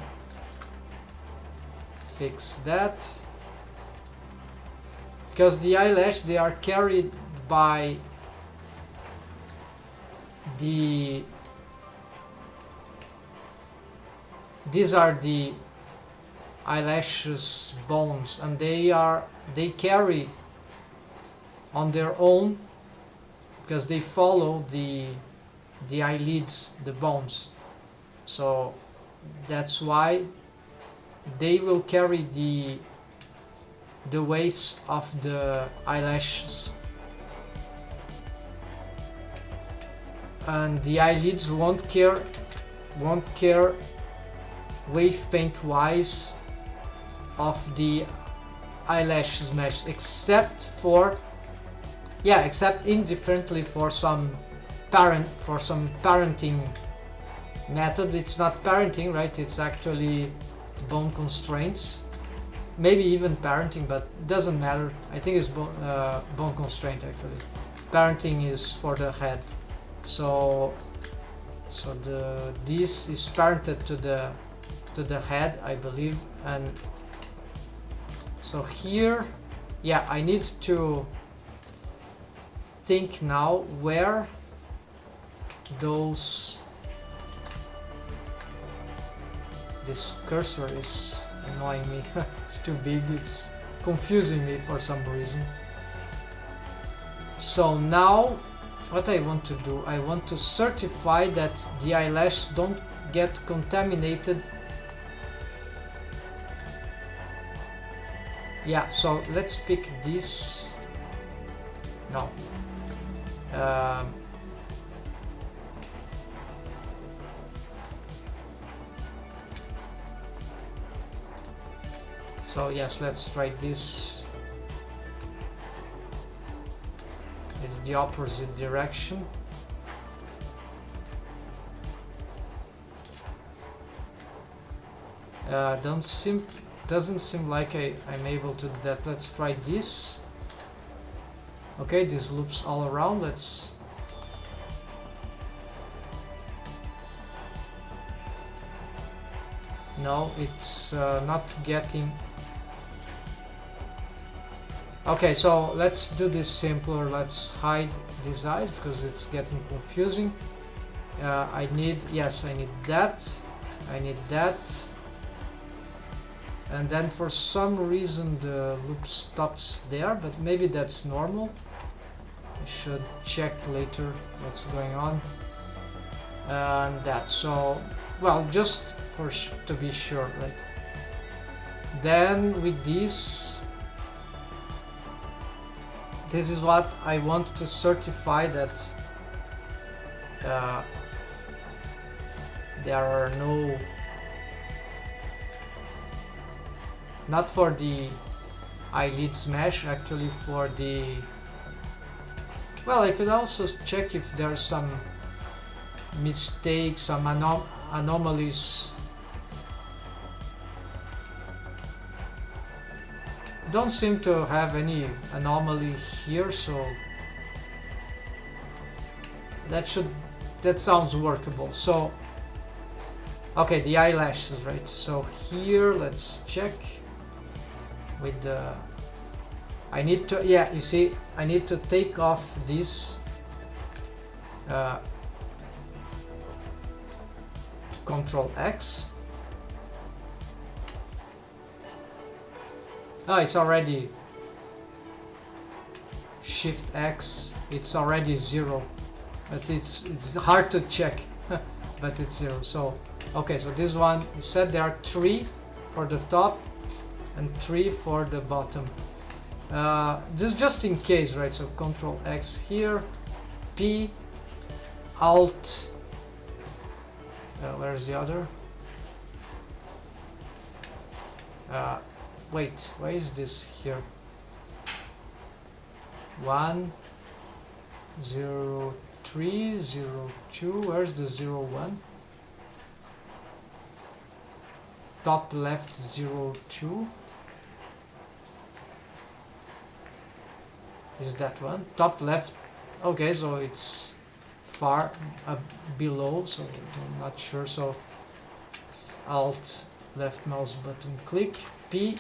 fix that, because the eyelash, they are carried by the, these are the eyelashes bones, and they carry on their own because they follow the eyelids, the bones. So that's why they will carry the waves of the eyelashes, and the eyelids won't care wave paint wise of the eyelashes mesh, except for, yeah, except indifferently for some parenting method. It's not parenting, right? It's actually bone constraints, maybe even parenting, but it doesn't matter. I think it's bone constraint actually. Parenting is for the head. So this is parented to the head, I believe. And so here, yeah, I need to think now where this cursor is annoying me. It's too big, it's confusing me for some reason. So now what I want to do, I want to certify that the eyelash don't get contaminated. Yeah, so let's pick this. No. So yes, let's try this. It's the opposite direction. Doesn't seem like I'm able to do that. Let's try this. Okay, this loops all around. Let's no, it's not getting. Okay, so let's do this simpler. Let's hide these eyes because it's getting confusing. I need that. I need that. And then for some reason the loop stops there, but maybe that's normal. I should check later what's going on. And that, so, well, just to be sure, right? Then with this is what I want to certify, that there are no, not for the eyelid smash, actually for the, well, I could also check if there's some mistakes, some anomalies. Don't seem to have any anomaly here, so that sounds workable. So okay, the eyelashes, right? So here let's check with the, I need to, yeah, you see, I need to take off this Control X. Oh, it's already Shift X, it's already 0, but it's hard to check. But it's 0. So okay, so this one is set. There are 3 for the top and 3 for the bottom. This just in case, right? So Control X here, P, Alt, where's the other? Wait, why is this here? 1, 0, 3, 0, 2, where's the 0, 1? Top left 0, 2. Is that one? Top left, okay, so it's far below, so I'm not sure, so Alt, left mouse button click, P,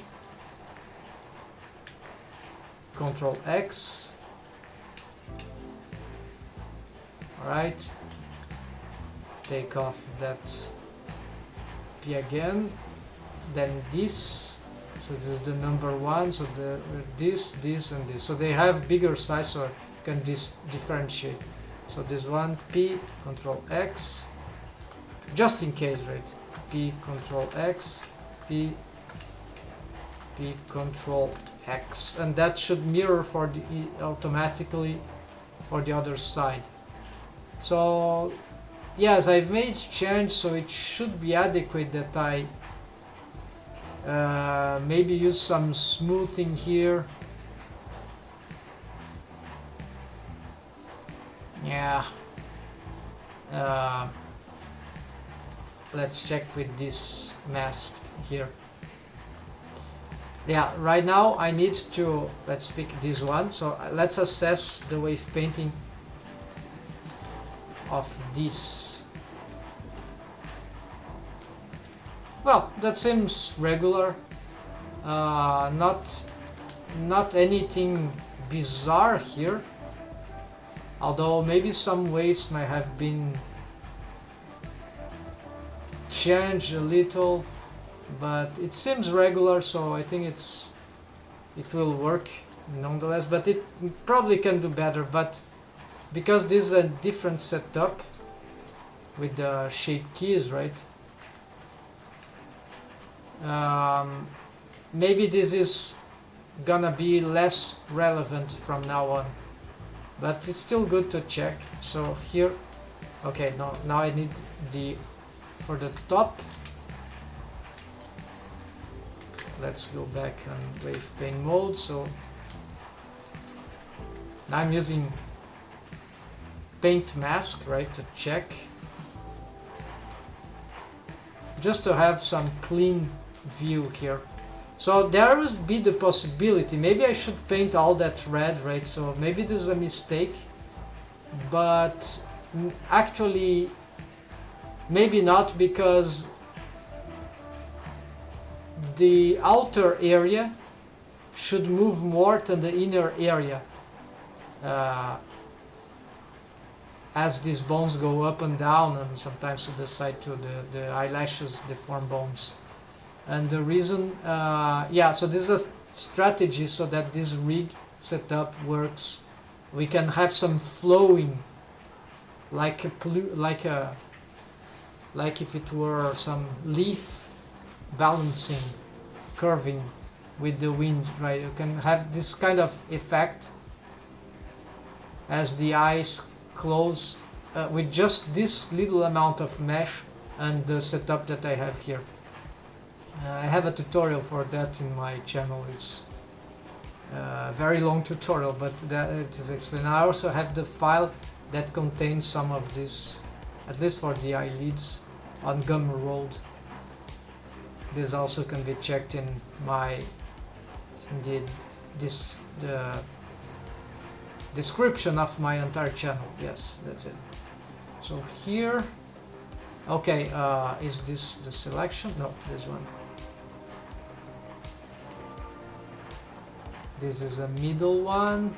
Control X. Alright, take off that P again, then this, so this is the number 1, so this, and this, so they have bigger size, so you can differentiate. So this one, P, Control X, just in case, right? P, Control X, P, Control X, and that should mirror for the automatically for the other side. So yes, I've made change, so it should be adequate that I maybe use some smoothing here. Yeah. Let's check with this mask here. Yeah, right now I need to, let's pick this one, so let's assess the wave painting of this. Well, that seems regular, not anything bizarre here, although maybe some waves might have been changed a little. but it seems regular, so I think it will work nonetheless, but it probably can do better. But because this is a different setup with the shape keys, right? Maybe this is gonna be less relevant from now on, but it's still good to check. So here, okay, now I need the for the top. Let's go back on wave pane mode. So now I'm using paint mask, right, to check, just to have some clean view here. So there would be the possibility, maybe I should paint all that red, right? So maybe this is a mistake, but actually maybe not, because the outer area should move more than the inner area as these bones go up and down, and sometimes to the side to the eyelashes deform bones. And the reason, yeah, so this is a strategy so that this rig setup works. We can have some flowing, like if it were some leaf balancing, curving with the wind, right? You can have this kind of effect as the eyes close with just this little amount of mesh and the setup that I have here. I have a tutorial for that in my channel. It's a very long tutorial, but that it is explained. I also have the file that contains some of this, at least for the eyelids, on Gumroad. This also can be checked in the description of my entire channel. Yes, that's it. So here, okay, is this the selection? No, this one. This is a middle one.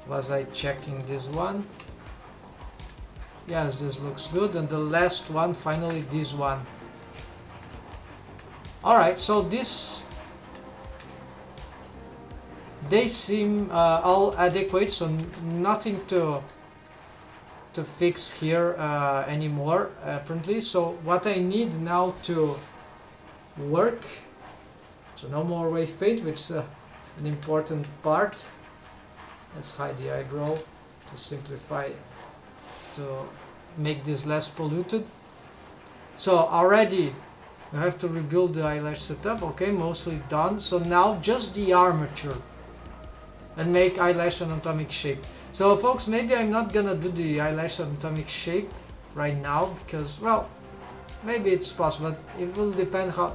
Was I checking this one? Yes, this looks good. And the last one, finally, this one. Alright, so they seem all adequate, so nothing to fix here anymore, apparently. So what I need now to work, so no more wave paint, which is an important part. Let's hide the eyebrow to simplify, to make this less polluted. So already I have to rebuild the eyelash setup. Okay, mostly done. So now just the armature and make eyelash anatomic shape. So folks, maybe I'm not gonna do the eyelash anatomic shape right now because, well, maybe it's possible, but it will depend how.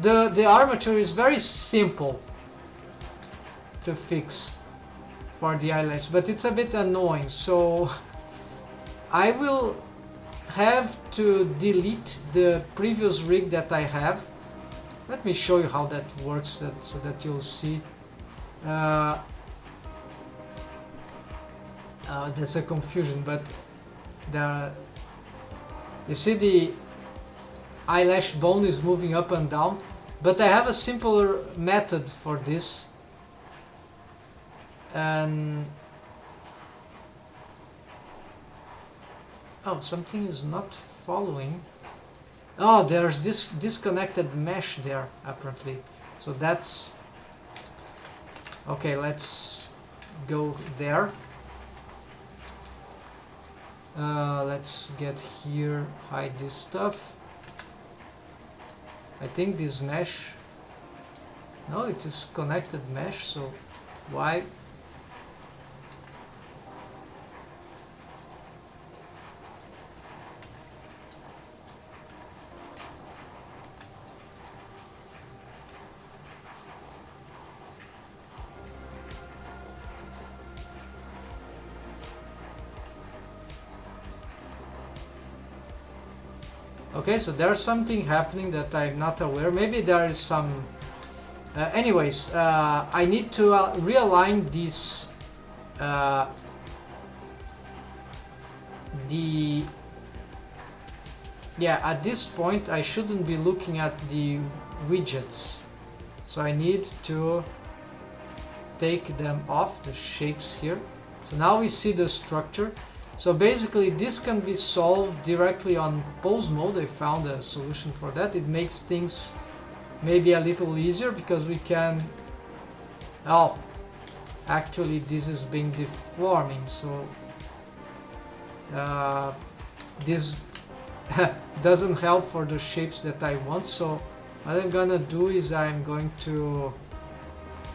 The armature is very simple to fix for the eyelash, but it's a bit annoying, so I will have to delete the previous rig that I have. Let me show you how that works, so that you'll see. That's a confusion, but you see the eyelash bone is moving up and down, but I have a simpler method for this, and oh, something is not following. Oh, there's this disconnected mesh there apparently, so that's okay. Let's go there. Let's get here, hide this stuff. I think this mesh, no, it is connected mesh, so why? Okay, so there's something happening that I'm not aware. Maybe there is some... anyways, I need to realign this... yeah, at this point I shouldn't be looking at the widgets, so I need to take them off, the shapes here. So now we see the structure. So basically this can be solved directly on pose mode. I found a solution for that. It makes things maybe a little easier because we can, oh, actually this is being deforming, so this doesn't help for the shapes that I want. So what I'm gonna do is I'm going to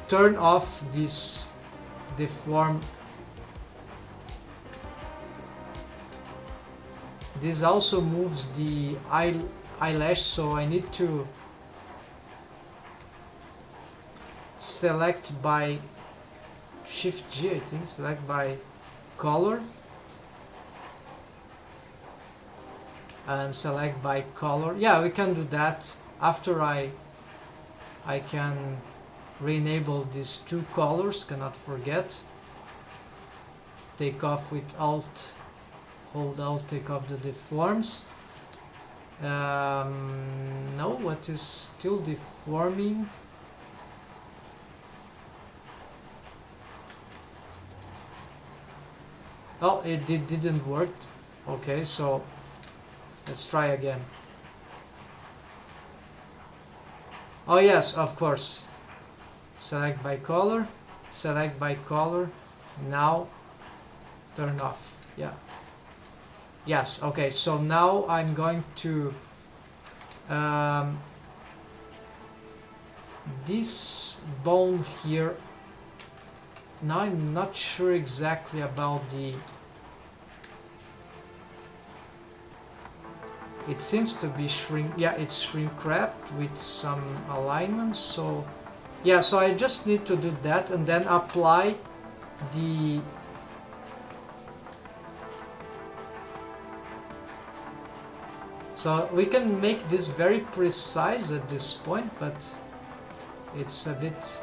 turn off this deform. This also moves the eyelash, so I need to select by Shift G, I think, select by color, and select by color. Yeah, we can do that. After I can re-enable these two colors, cannot forget. Take off with Alt, hold Alt, take off the deforms. No, what is still deforming? Oh, it didn't work. Okay, so let's try again. Oh yes, of course. Select by color, select by color. Now turn off. Yeah. Yes, okay, so now I'm going to this bone here. Now I'm not sure exactly about the, it seems to be shrink, yeah, it's shrink wrapped with some alignments. So yeah, so I just need to do that and then apply the so we can make this very precise at this point, but it's a bit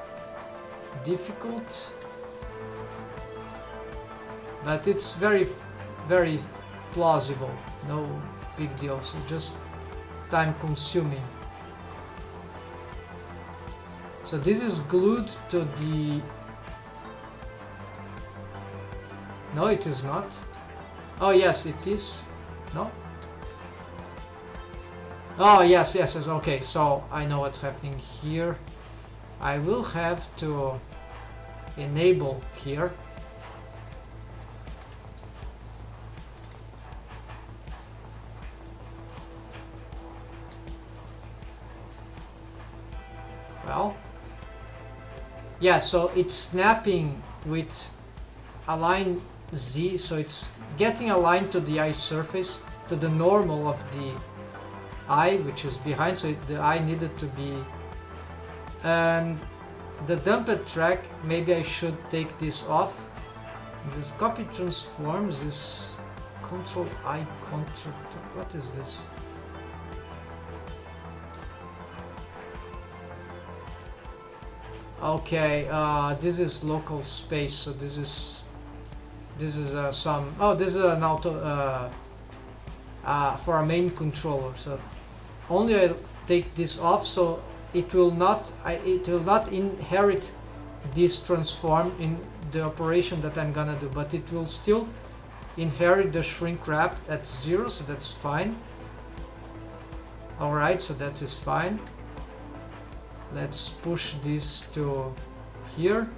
difficult. But it's very plausible, no big deal, so just time consuming. So this is glued to the, no it is not. Oh yes it is. No? Oh yes, okay, so I know what's happening here. I will have to enable here. Well, yeah, so it's snapping with align Z, so it's getting aligned to the eye surface, to the normal of the eye, which is behind, so the eye needed to be, and the dumped track, maybe I should take this off. This copy transforms, this control I contract, what is this? Okay, this is local space, so this is some, oh, this is an auto for a main controller, so only I'll take this off, so it will not inherit this transform in the operation that I'm gonna do, but it will still inherit the shrink wrap at 0, so that's fine. Alright, so that is fine. Let's push this to here.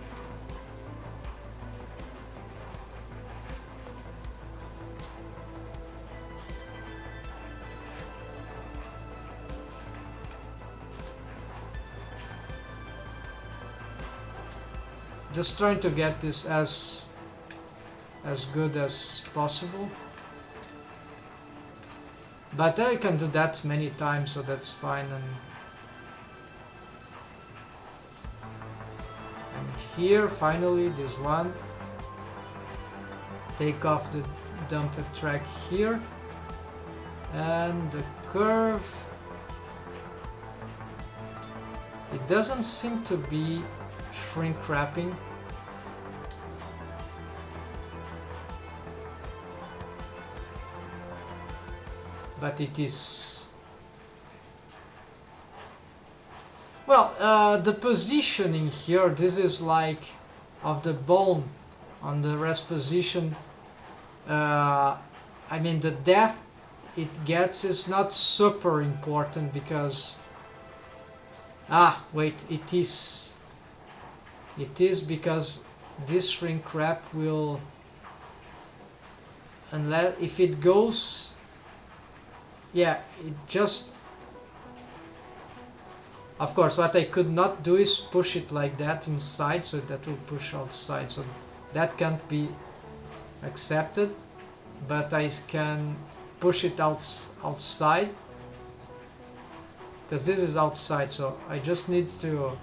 Just trying to get this as good as possible. But I can do that many times, so that's fine. And here, finally, this one. Take off the dumped track here. And the curve. It doesn't seem to be shrink wrapping. but it is. Well, the positioning here, this is like of the bone on the rest position. I mean, the depth it gets is not super important because wait, it is because this shrink wrap will, unless if it goes, yeah, it just, of course what I could not do is push it like that inside, so that will push outside, so that can't be accepted, but I can push it outside because this is outside, so I just need to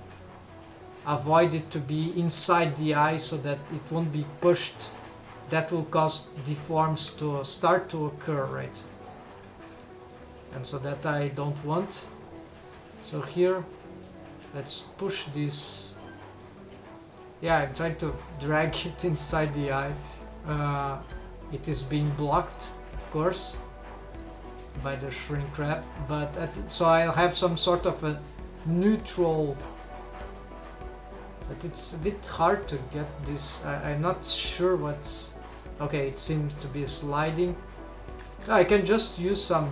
avoid it to be inside the eye so that it won't be pushed. That will cause deforms to start to occur, right? And so that I don't want. So here, let's push this. Yeah, I'm trying to drag it inside the eye. It is being blocked, of course, by the shrink wrap, but so I'll have some sort of a neutral, but it's a bit hard to get this. I'm not sure what's okay. It seems to be sliding. I can just use some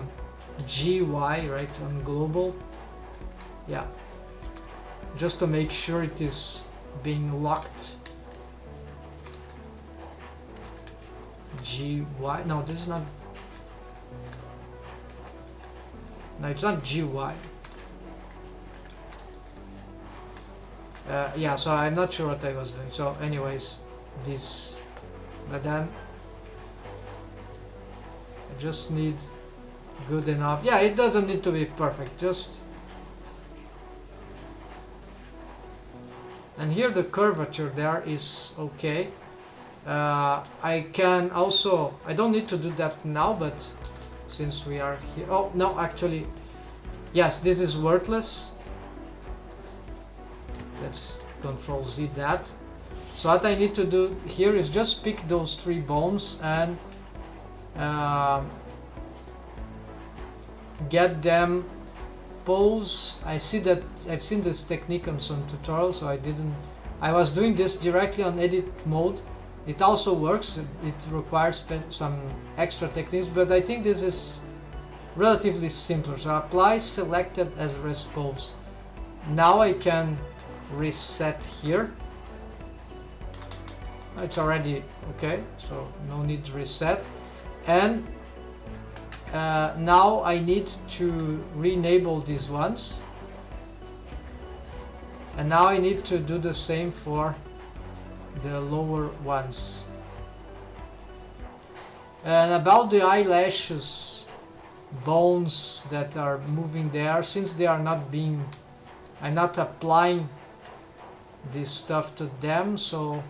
GY right on global, yeah, just to make sure it is being locked. GY, no, this is not, no, it's not GY. Yeah, so I'm not sure what I was doing. So anyways, this, but then I just need good enough. Yeah, it doesn't need to be perfect, just, and here the curvature there is okay. I can also, I don't need to do that now, but since we are here, oh no, actually, yes, this is worthless. Let's Control Z that. So what I need to do here is just pick those three bones and get them pose. I see that I've seen this technique on some tutorials, so I was doing this directly on edit mode. It also works. It requires some extra techniques, but I think this is relatively simpler. So apply selected as rest pose. Now I can reset here. It's already okay, so no need to reset. And now I need to re-enable these ones, and now I need to do the same for the lower ones. And about the eyelashes bones that are moving there, since they are not being, I'm not applying this stuff to them, so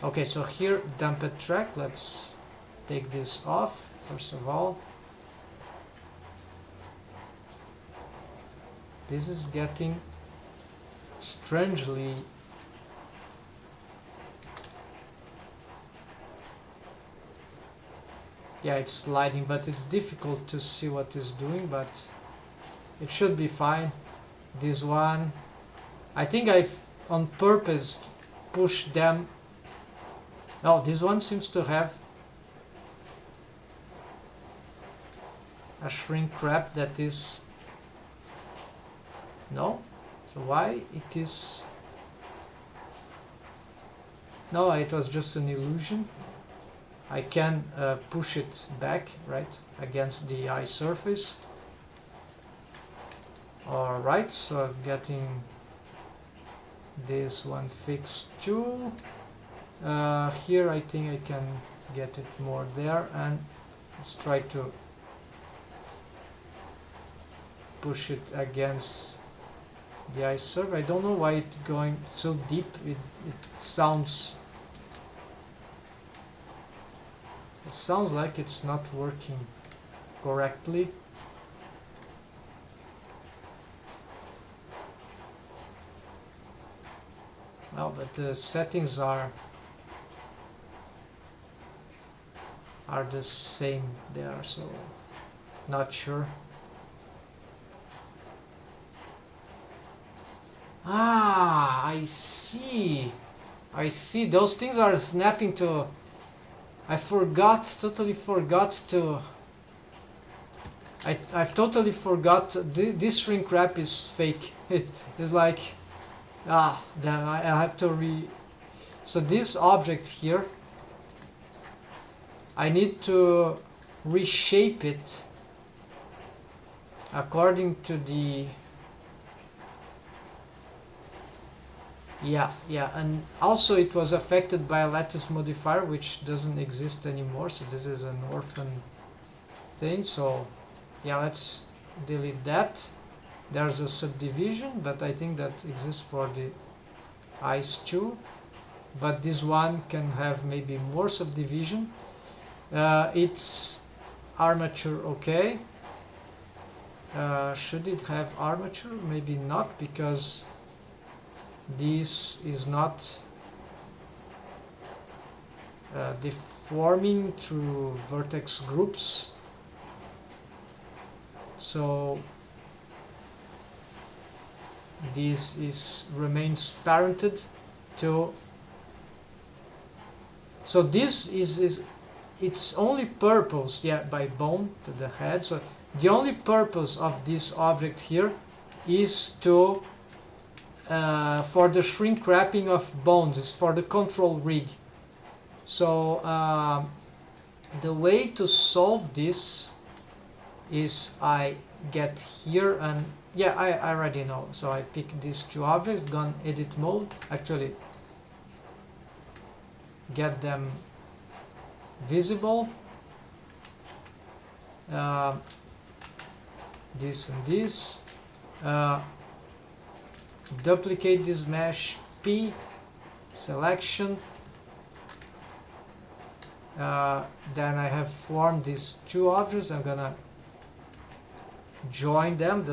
okay, so here damped track, let's take this off first of all. This is getting strangely, yeah, it's sliding, but it's difficult to see what it's doing, but it should be fine. This one, I think I've on purpose pushed them. No, this one seems to have a shrink wrap that is, no, so why it is, no, it was just an illusion. I can push it back, right, against the eye surface. Alright, so I'm getting this one fixed too. Here I think I can get it more there, and let's try to push it against the eye surface. I don't know why it's going so deep. It sounds like it's not working correctly. Well, but the settings are are the same there, so not sure. Ah, I see. I see. Those things are snapping to... I totally forgot to... I've totally forgot. This shrink wrap is fake. It is like... then I have to So this object here, I need to reshape it according to the... Yeah, and also it was affected by a lattice modifier which doesn't exist anymore, so this is an orphan thing. So yeah, let's delete that. There's a subdivision, but I think that exists for the eyes too, but this one can have maybe more subdivision. Its armature, okay. Should it have armature? Maybe not, because this is not deforming through vertex groups, so this remains parented to... So this is its only purpose, by bone to the head. So the only purpose of this object here is to for the shrink wrapping of bones, is for the control rig. So the way to solve this is I get here, and I already know. So I pick these two objects, go on edit mode, actually get them visible, this and this, duplicate this mesh, P, selection, then I have formed these two objects. I'm gonna join them,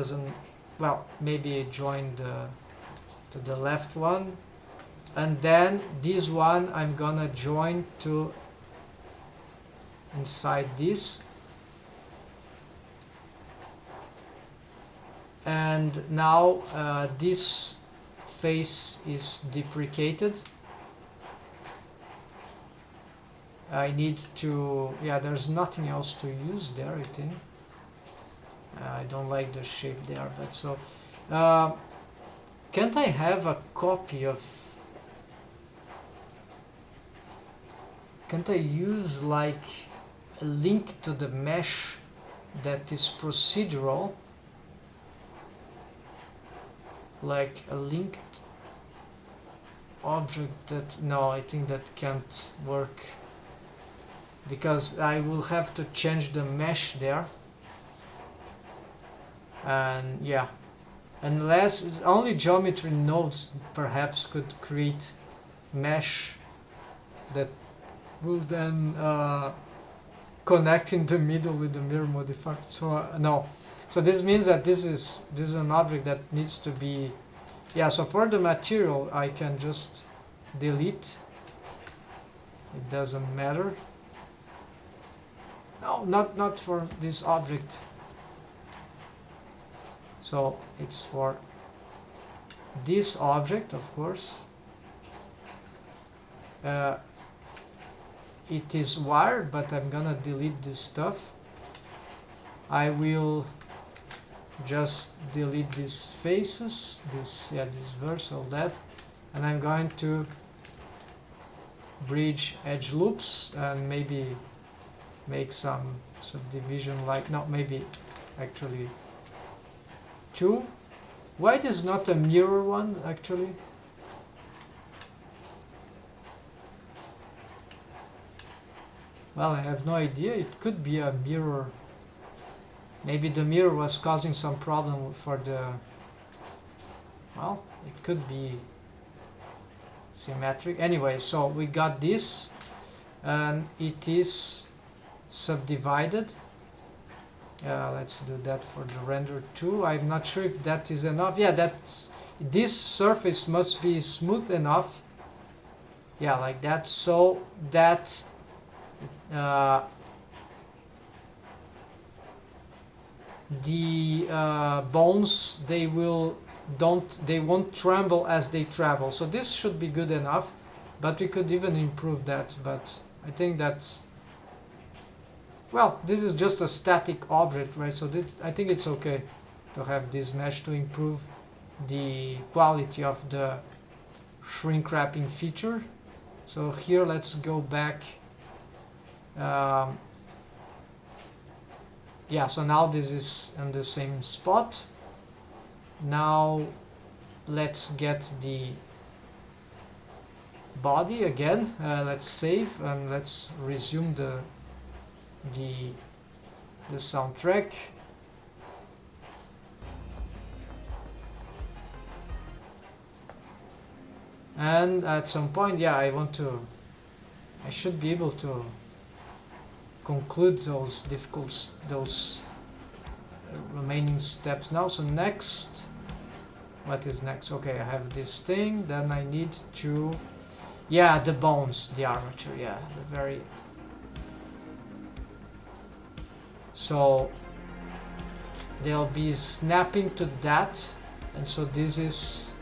maybe join to the left one, and then this one I'm gonna join to inside this, and now this face is deprecated. I need to, there's nothing else to use there, I think. I don't like the shape there, but so can't I have a copy of... Can't I use like a link to the mesh that is procedural? Like a linked object that... No, I think that can't work, because I will have to change the mesh there. And unless only geometry nodes perhaps could create mesh that will then connect in the middle with the mirror modifier. So no. So this means that this is an object that needs to be... So for the material I can just delete. It doesn't matter. No, not for this object. So it's for this object, of course. It is wired, but I'm gonna delete this stuff. I will just delete these faces, this verse, all that, and I'm going to bridge edge loops and maybe make some subdivision, like, no, maybe actually 2. Why there's not a mirror one, actually? Well, I have no idea. It could be a mirror. Maybe the mirror was causing some problem for the... Well, it could be symmetric. Anyway, so we got this, and it is subdivided. Let's do that for the render too. I'm not sure if that is enough. This surface must be smooth enough. Like that, so that the bones, they won't tremble as they travel. So this should be good enough, but we could even improve that. But I think that's, well, this is just a static object, right? So this, I think it's okay to have this mesh to improve the quality of the shrink wrapping feature. So here let's go back. Yeah, so now this is in the same spot. Now let's get the body again. Let's save and let's resume the soundtrack. And at some point, yeah, I should be able to conclude those remaining steps now. So next, what is next? Okay, I have this thing, then I need to, yeah, the bones, the armature, yeah, the very, so they'll be snapping to that, and so this is,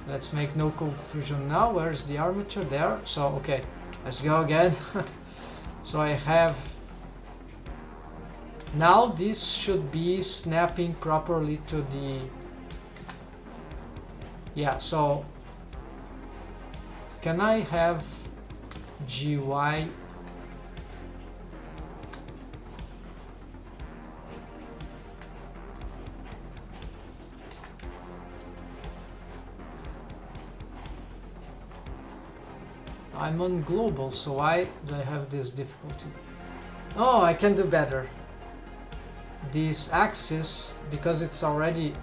let's make no confusion now. Where's the armature? There. So okay, let's go again. So I have, now this should be snapping properly to the, yeah, so can I have GY I'm on global, so why do I have this difficulty? Oh, I can do better. This axis, because it's already,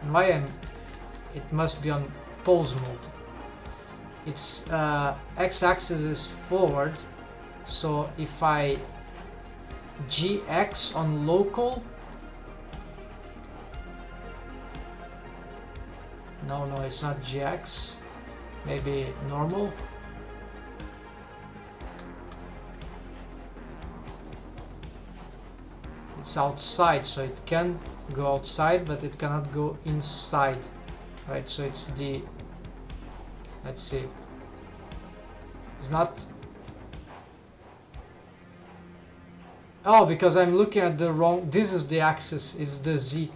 and why it must be on pose mode. Its x-axis is forward, so if I GX on local, no, it's not GX, maybe normal. It's outside, so it can go outside, but it cannot go inside, right? So it's the, let's see, it's not, oh, because I'm looking at the wrong, this is the axis, is the Z,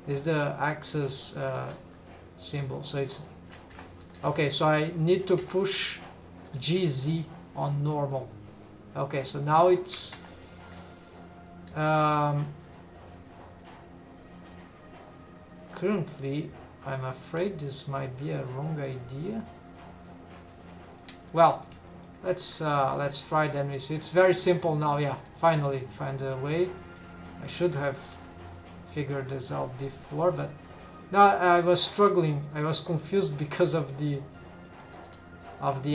is the axis symbol, so it's okay, so I need to push GZ on normal. Okay, so now it's currently I'm afraid this might be a wrong idea. Well, let's try then. We see it's very simple now. Yeah, finally find a way. I should have figured this out before, but no, I was struggling. I was confused because of the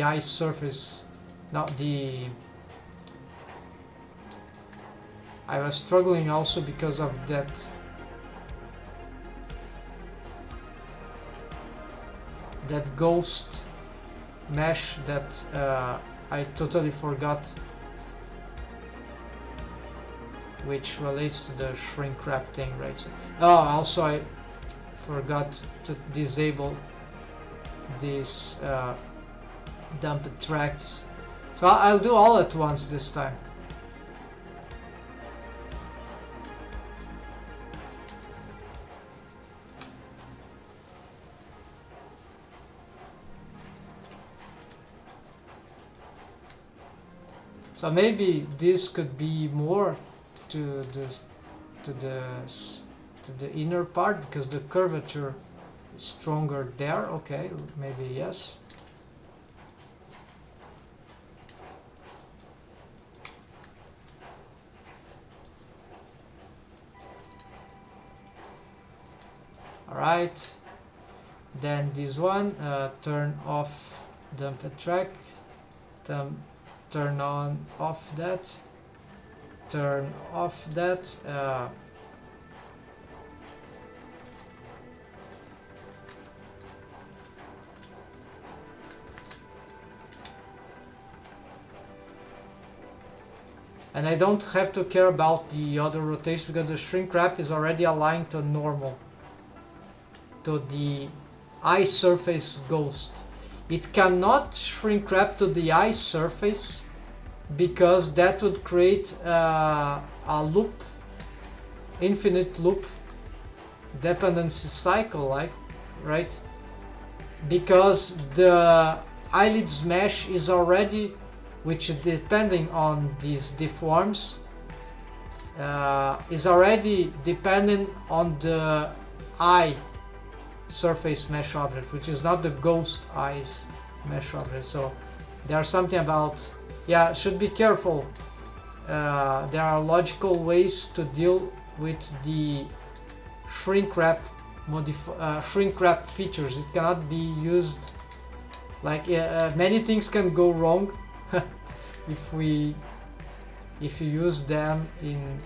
ice surface. Not the. I was struggling also because of that ghost mesh that I totally forgot, which relates to the shrink wrap thing, right? So, oh, also I forgot to disable these dumped tracks, so I'll do all at once this time. So maybe this could be more to the inner part, because the curvature is stronger there. Okay, maybe yes. Alright, then this one, turn off dumped track, turn on off that, turn off that, and I don't have to care about the other rotation because the shrink wrap is already aligned to normal, to the eye surface ghost. It cannot shrink wrap to the eye surface because that would create a loop, infinite loop dependency cycle, like, right? Because the eyelids mesh is already, which is depending on these deforms, is already dependent on the eye surface mesh object, which is not the ghost eyes mesh object. So there's something about, yeah, should be careful. There are logical ways to deal with the shrink wrap features. It cannot be used like many things can go wrong if you use them in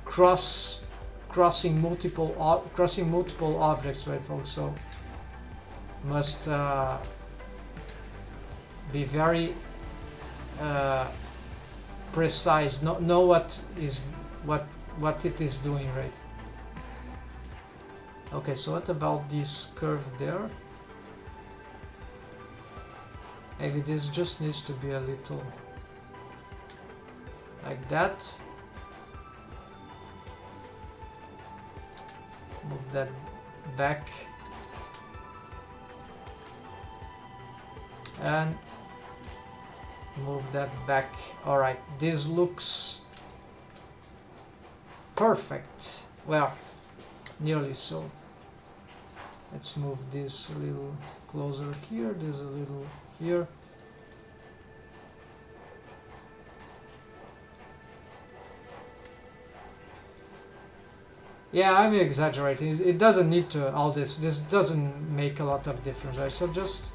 crossing multiple objects, right, folks? So must be very precise. Know what it is doing, right? Okay, so what about this curve there? Maybe this just needs to be a little like that. Move that back and move that back. Alright, this looks perfect. Well, nearly so. Let's move this a little closer here, this a little here. Yeah, I'm exaggerating. It doesn't need to all this. This doesn't make a lot of difference, right? So just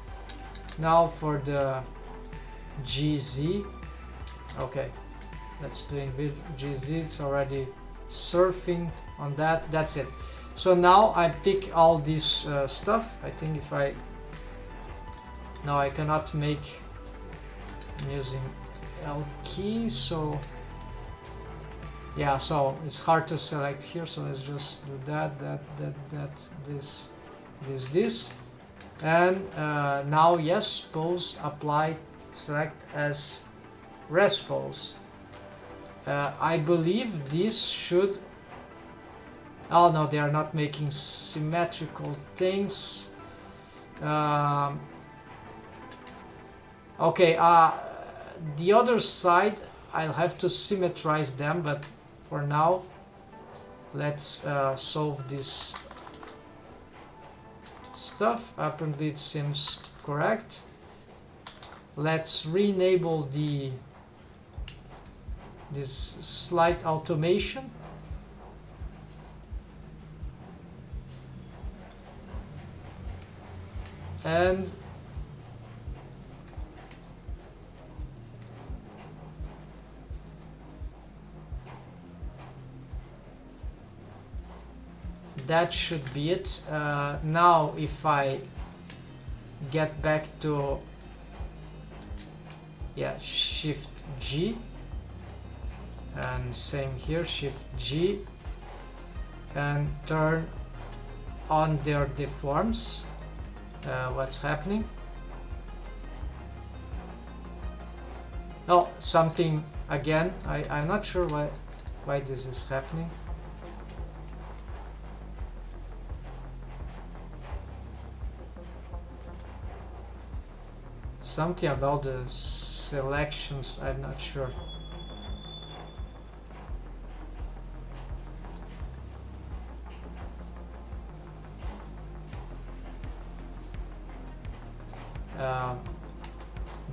now for the GZ. Okay, let's do in GZ. It's already surfing on that. That's it. So now I pick all this stuff. I think if I... No, I cannot make... I'm using L key, so... Yeah, so it's hard to select here, so let's just do that, this. And now, yes, pose, apply, select as rest pose. I believe this should... Oh no, they are not making symmetrical things. Okay, the other side, I'll have to symmetrize them, but for now, let's solve this stuff. Apparently it seems correct. Let's re-enable this slight automation. And that should be it. Now if I get back to, yeah, Shift G, and same here, Shift G, and turn on their deforms, what's happening? Oh, something again, I'm not sure why this is happening. Something about the selections, I'm not sure.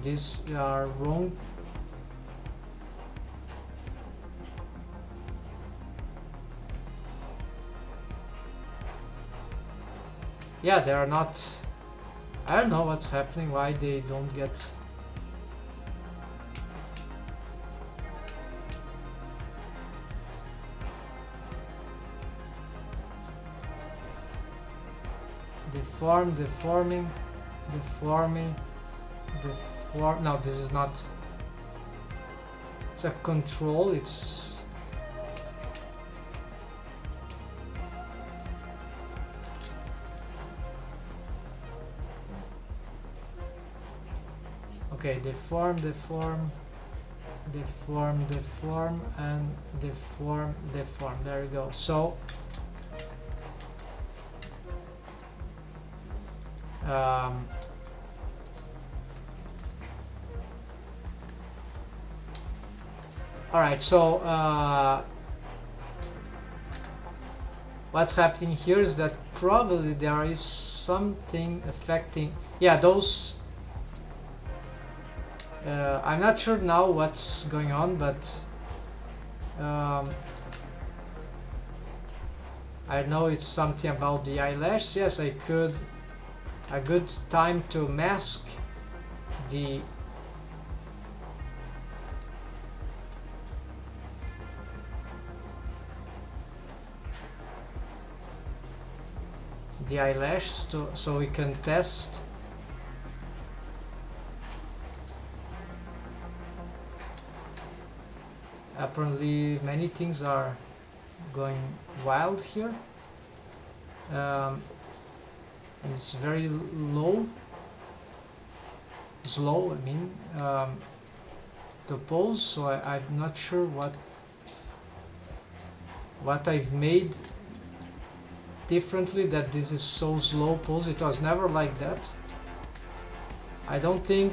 These are wrong. Yeah, they are not. I don't know what's happening, why they don't get... deforming. No, this is not... it's a control. It's okay, deform, deform, deform, deform, and deform, deform. There you go. So all right, so what's happening here is that probably there is something affecting, yeah, those I'm not sure now what's going on, but I know it's something about the eyelash. Yes, I could, a good time to mask the eyelash so we can test. Apparently many things are going wild here. It's very slow, I mean, to pose, so I'm not sure what I've made differently that this is so slow pose. It was never like that. I don't think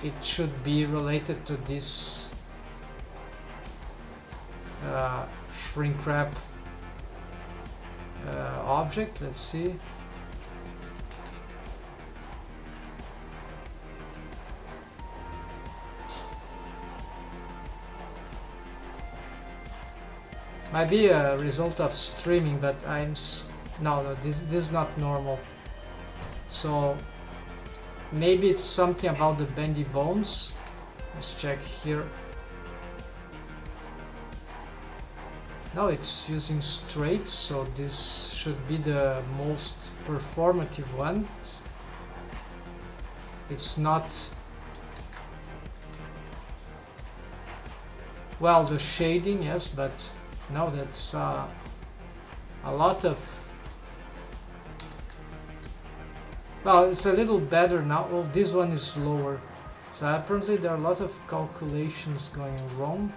it should be related to this shrink wrap object. Let's see. Might be a result of streaming, but no, this is not normal. So maybe it's something about the bendy bones. Let's check here. No, it's using straight, so this should be the most performative one. It's not, well, the shading, yes, but no, that's a lot of, well, it's a little better now. Oh, this one is lower, so apparently there are a lot of calculations going wrong.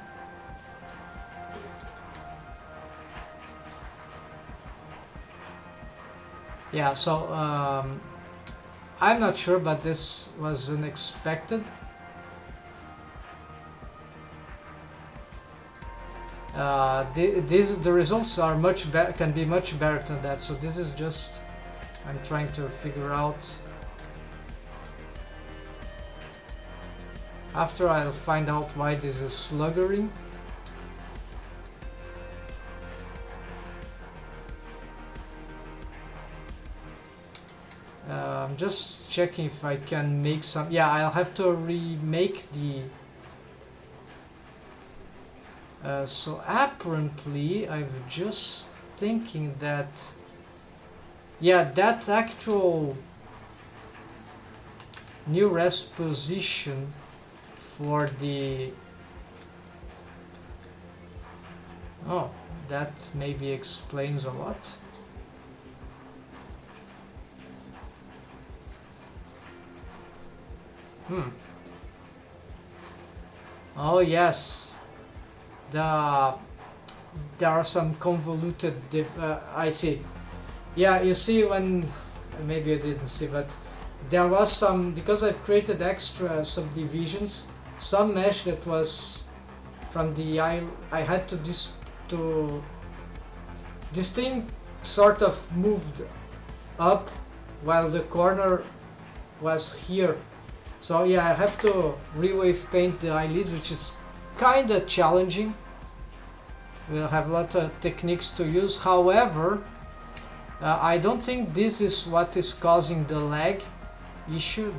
Yeah, so I'm not sure, but this was unexpected. The results are much better, can be much better than that. So this is just, I'm trying to figure out. After I'll find out why this is sluggering. I'm just checking if I can make some. Yeah, I'll have to remake the. So apparently, I'm just thinking that. Yeah, that actual new rest position for the. Oh, that maybe explains a lot. Oh yes, there are some convoluted. I see. Yeah, you see when maybe I didn't see, but there was some, because I've created extra subdivisions. Some mesh that was from the I had to this thing sort of moved up while the corner was here. So yeah, I have to re-wave paint the eyelids, which is kinda challenging. We'll have a lot of techniques to use. However, I don't think this is what is causing the lag issue.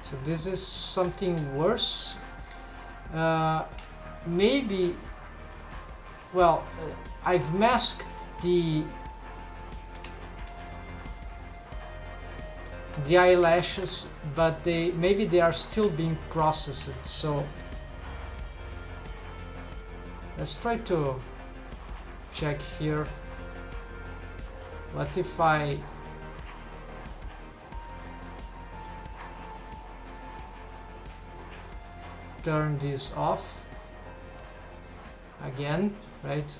So this is something worse. Maybe, well, I've masked the the eyelashes, but maybe they are still being processed. So let's try to check here. What if I turn this off again, right?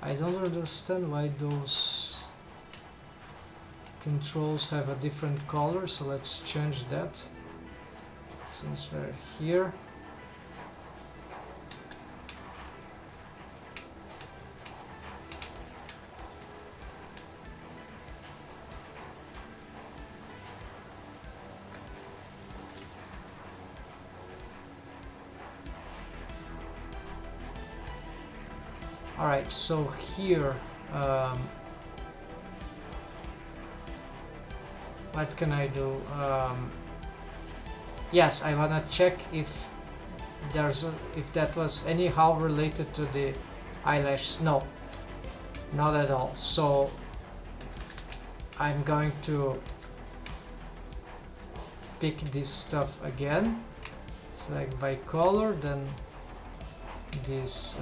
I don't understand why those controls have a different color, so let's change that since we're here. Alright, so here, what can I do? Yes, I wanna check if if that was anyhow related to the eyelash. No, not at all. So I'm going to pick this stuff again, select by color, then this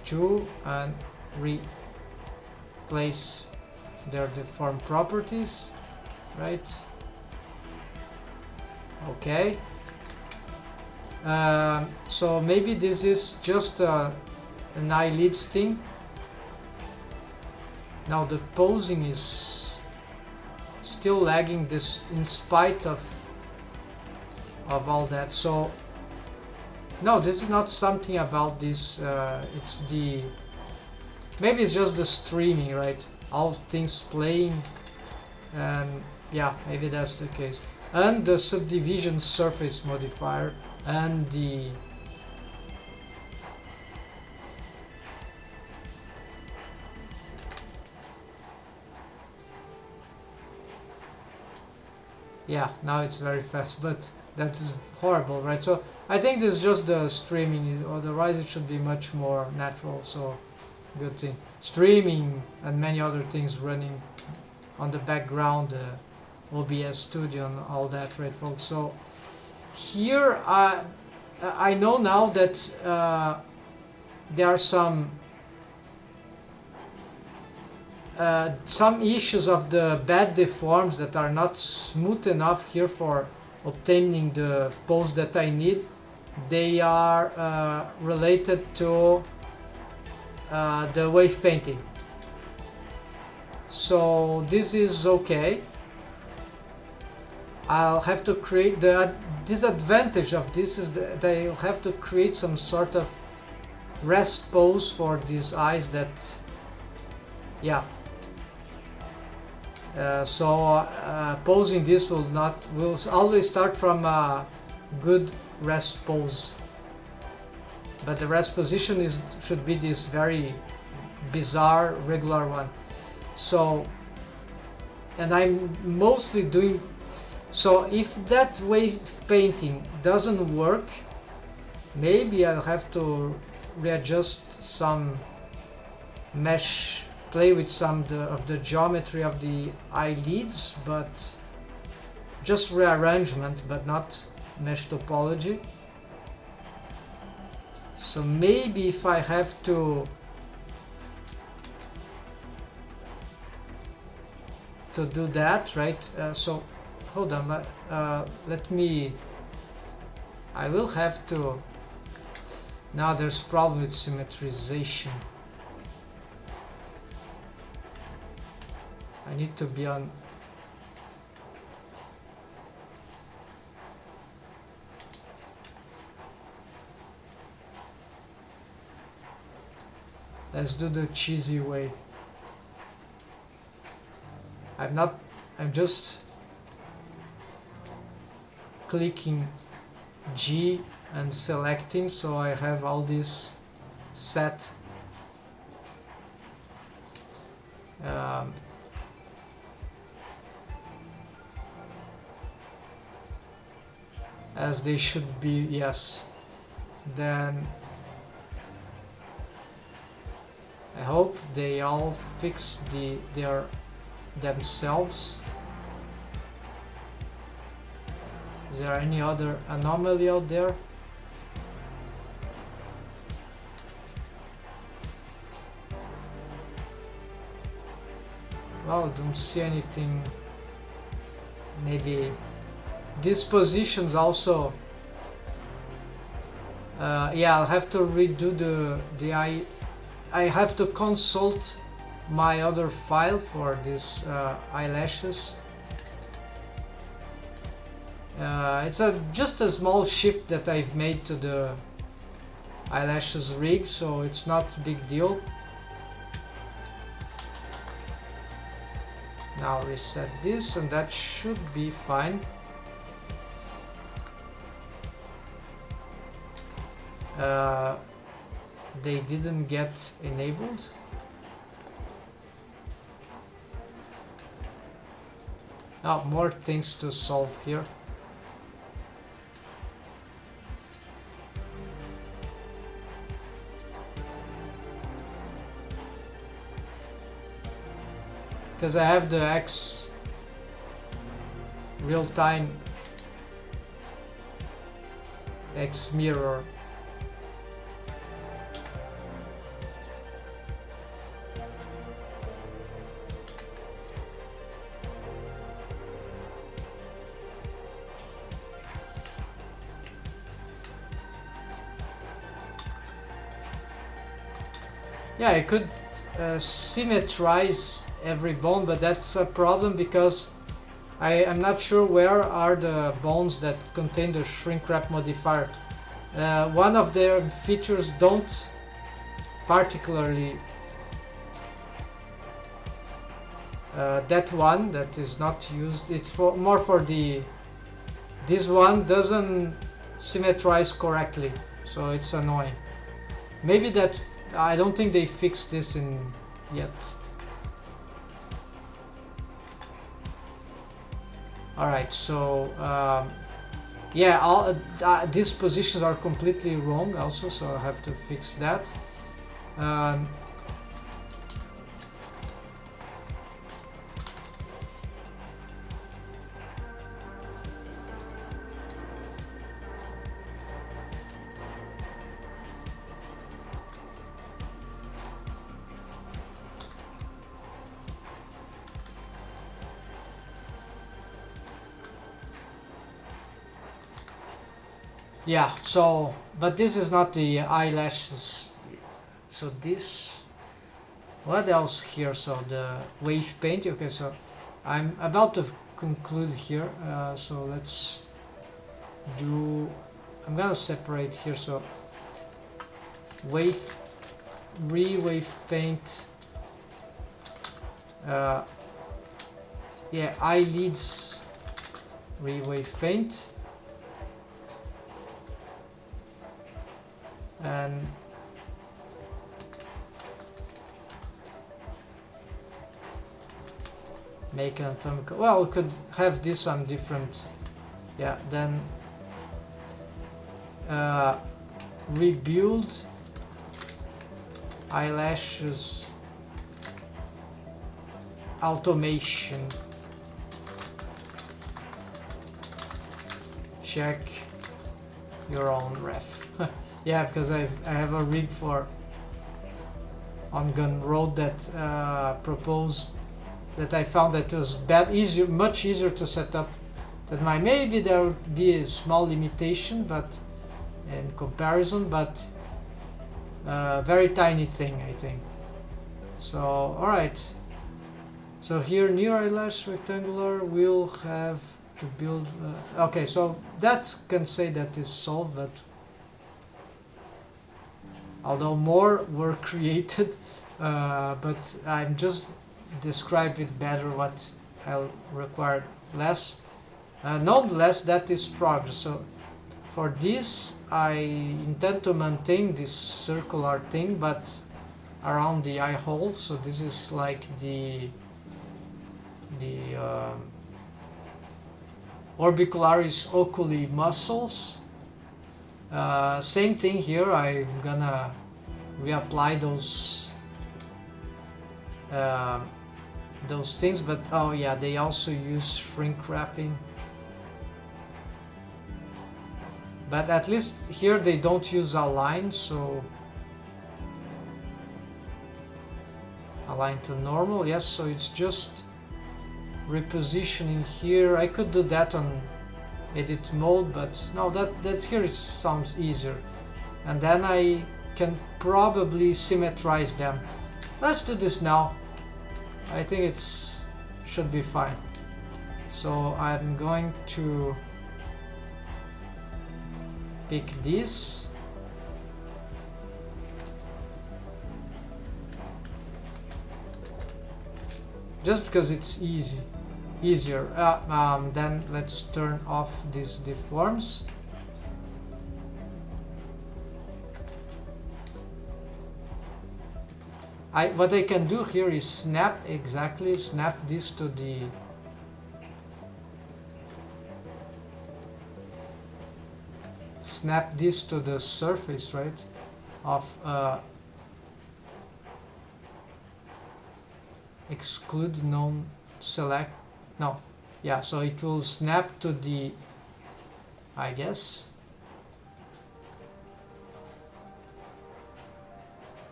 two, and replace their deform properties, right? Okay. So maybe this is just an eyelids thing. Now the posing is still lagging this in spite of all that. So no, this is not something about this. It's maybe it's just the streaming, right? All things playing, and yeah, maybe that's the case. And the subdivision surface modifier and the yeah, now it's very fast, but that is horrible, right? So I think this is just the streaming, otherwise it should be much more natural. So good thing, streaming and many other things running on the background, OBS Studio and all that, right, folks? So here I know now that there are some issues of the bad deforms that are not smooth enough here for obtaining the pose that I need. They are related to the wave painting. So this is okay. I'll have to create the disadvantage of this is that I'll have to create some sort of rest pose for these eyes that, yeah. Posing this will always start from a good rest pose, but the rest position should be this very bizarre regular one. So, and I'm mostly doing so. If that wave painting doesn't work, maybe I'll have to readjust some mesh, play with some of the geometry of the eyelids, but just rearrangement, but not mesh topology. So maybe if I have to do that, right? So hold on, let me, I will have to, now there's problem with symmetrization. I need to be on, let's do the cheesy way. I'm just clicking G and selecting, so I have all this set. as they should be. Yes, then I hope they all fix their themselves. Is there any other anomaly out there? Well, I don't see anything. Maybe these positions also. Yeah, I'll have to redo the I have to consult my other file for these eyelashes. It's just a small shift that I've made to the eyelashes rig, so it's not a big deal. Now reset this and that should be fine. They didn't get enabled. Oh, more things to solve here. Because I have the X real-time X mirror. Yeah, I could symmetrize every bone, but that's a problem because I am not sure where are the bones that contain the shrink wrap modifier. One of their features don't particularly that one that is not used. It's for more for the this one doesn't symmetrize correctly, so it's annoying. Maybe that I don't think they fixed this in yet. Alright, so yeah, all these positions are completely wrong also, so I have to fix that. Yeah, so, but this is not the eyelashes. So this, what else here? So the wave paint. Okay, so I'm about to conclude here. So let's do, I'm gonna separate here. So wave, re-wave paint. Yeah, eyelids, re-wave paint. And make an anatomical. Well, we could have this on different. Yeah, then rebuild eyelashes automation. Check your own ref. Yeah, because I have a rig for on Gun Road that proposed that I found that it was much easier to set up than mine. Maybe there would be a small limitation, but in comparison, but very tiny thing, I think. So all right. So here near eyelash rectangular we'll have to build. Okay, so that can say that is solved, but although more were created, but I'm just describe it better what I'll require less. Nonetheless, that is progress. So for this, I intend to maintain this circular thing, but around the eye hole. So this is like the orbicularis oculi muscles. Same thing here. I'm gonna reapply those things, but oh yeah, they also use shrink wrapping. But at least here they don't use align, so align to normal. Yes, so it's just repositioning here. I could do that on edit mode, but no, that here sounds easier. And then I can probably symmetrize them. Let's do this now. I think it's should be fine. So I'm going to pick this. Just because it's easier. Then let's turn off these deforms. What I can do here is snap this to the surface, right, of exclude gnome select. No, yeah, so it will snap to the, I guess.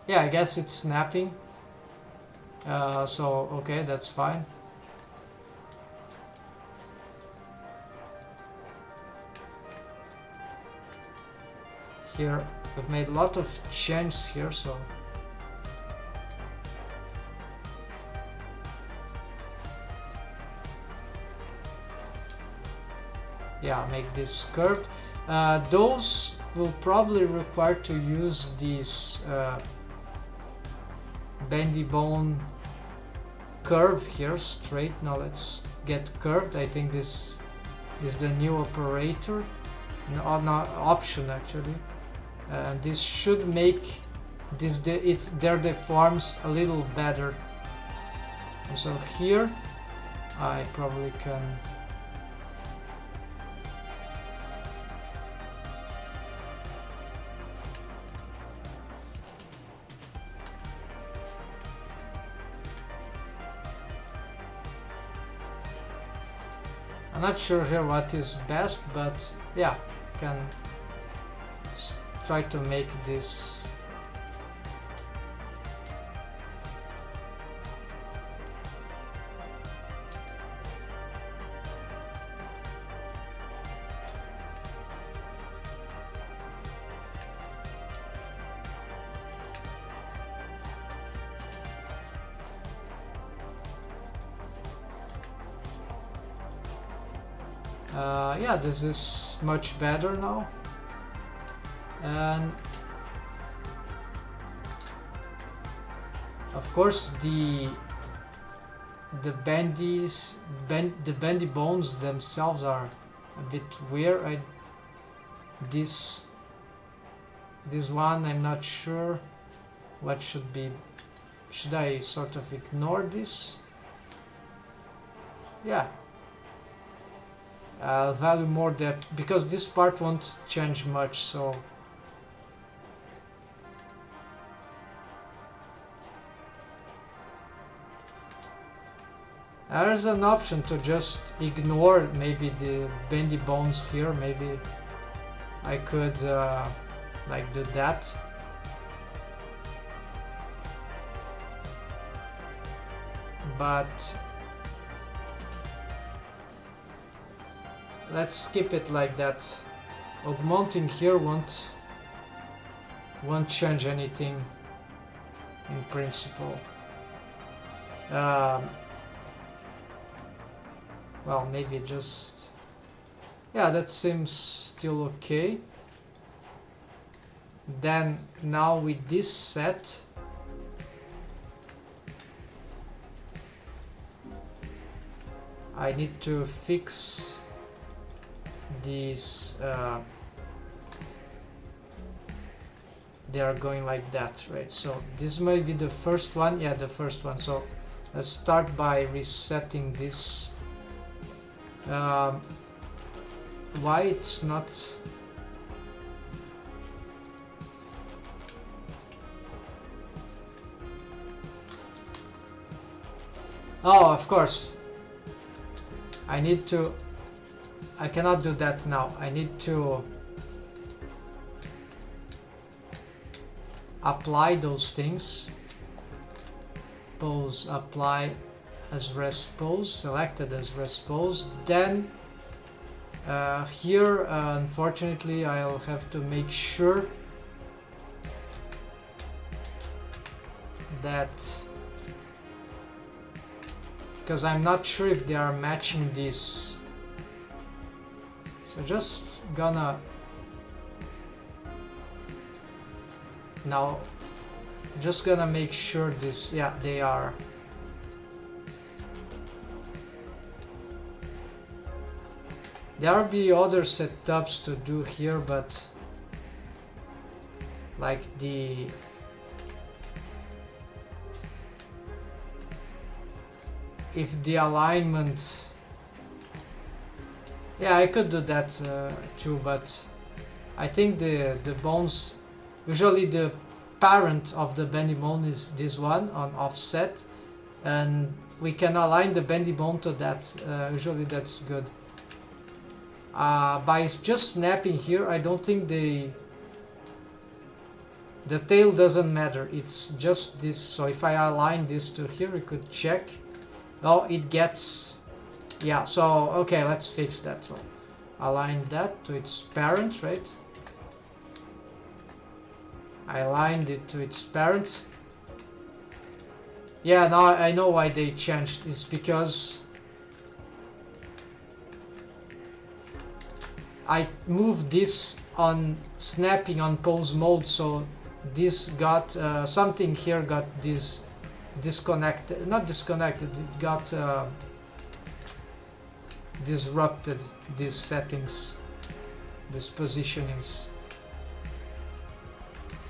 Yeah, I guess it's snapping. So okay, that's fine. Here we've made a lot of changes here, so yeah, make this curved. Those will probably require to use these bendy bone curve here, straight. Now let's get curved. I think this is the new operator, no, not option actually. This should make their deforms a little better. And so here I probably can I'm not sure here what is best, but yeah, can try to make this yeah, this is much better now. And of course the bendy bones themselves are a bit weird. This one I'm not sure what should be. Should I sort of ignore this? Yeah, I'll value more that, because this part won't change much, so there's an option to just ignore maybe the bendy bones here. Maybe I could like do that. But let's skip it like that. Augmenting here won't change anything in principle. Well, maybe just, yeah, that seems still okay. Then now with this set, I need to fix these. They are going like that, right? So this might be the first one. Yeah, the first one. So let's start by resetting this. why it's not. Oh, of course. I cannot do that now. I need to apply those things. Pose, apply as rest pose, selected as rest pose. Then here, unfortunately, I'll have to make sure that, because I'm not sure if they are matching this. So just gonna now just gonna make sure this, yeah, they are. There'll be other setups to do here, but like if the alignment, yeah, I could do that too, but I think the bones, usually the parent of the bendy bone is this one on offset, and we can align the bendy bone to that. Usually that's good. By just snapping here, I don't think the tail doesn't matter, it's just this. So if I align this to here, we could check. Oh, it gets, yeah, so okay, let's fix that. So align that to its parent, right? I aligned it to its parent. Yeah, now I know why they changed. It's because I moved this on snapping on pose mode, so this got something here got this disconnected, not disconnected, it got disrupted, these settings, these positionings.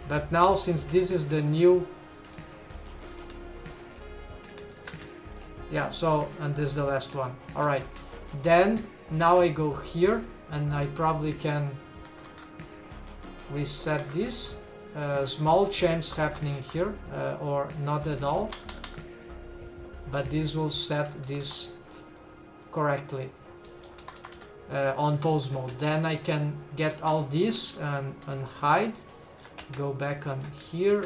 But now, since this is the new, yeah, so, and this is the last one. All right, then now I go here and I probably can reset this. Small change happening here, or not at all, but this will set this correctly on pose mode. Then I can get all this and hide, go back on here,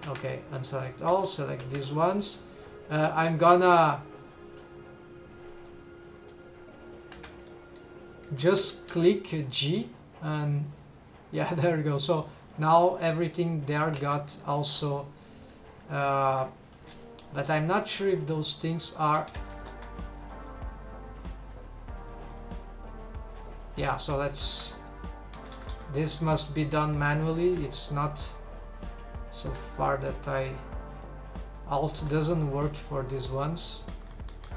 okay, unselect all, select these ones. I'm gonna just click G and yeah, there we go. So now everything there got also, but I'm not sure if those things are, yeah, so this must be done manually. It's not so far that Alt doesn't work for these ones,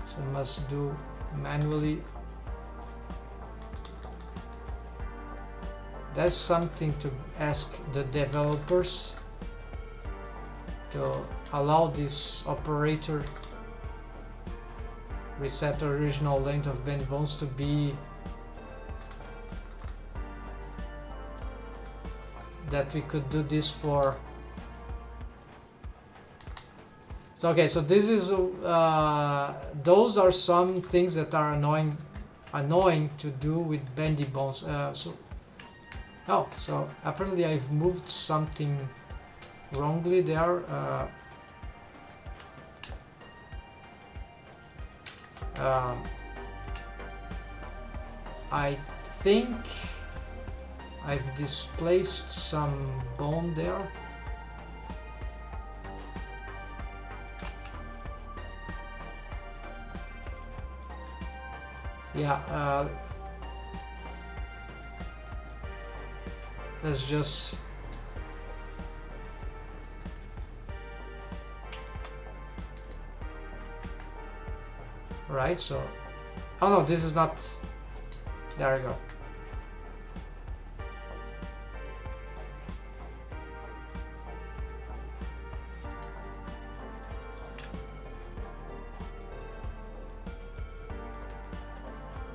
so I must do manually. That's something to ask the developers, to allow this operator reset original length of bendy bones to be that we could do this for. So okay, so this is those are some things that are annoying to do with bendy bones. So apparently I've moved something wrongly there. I think I've displaced some bone there. Yeah, let's just right, so oh no, this is not, there we go.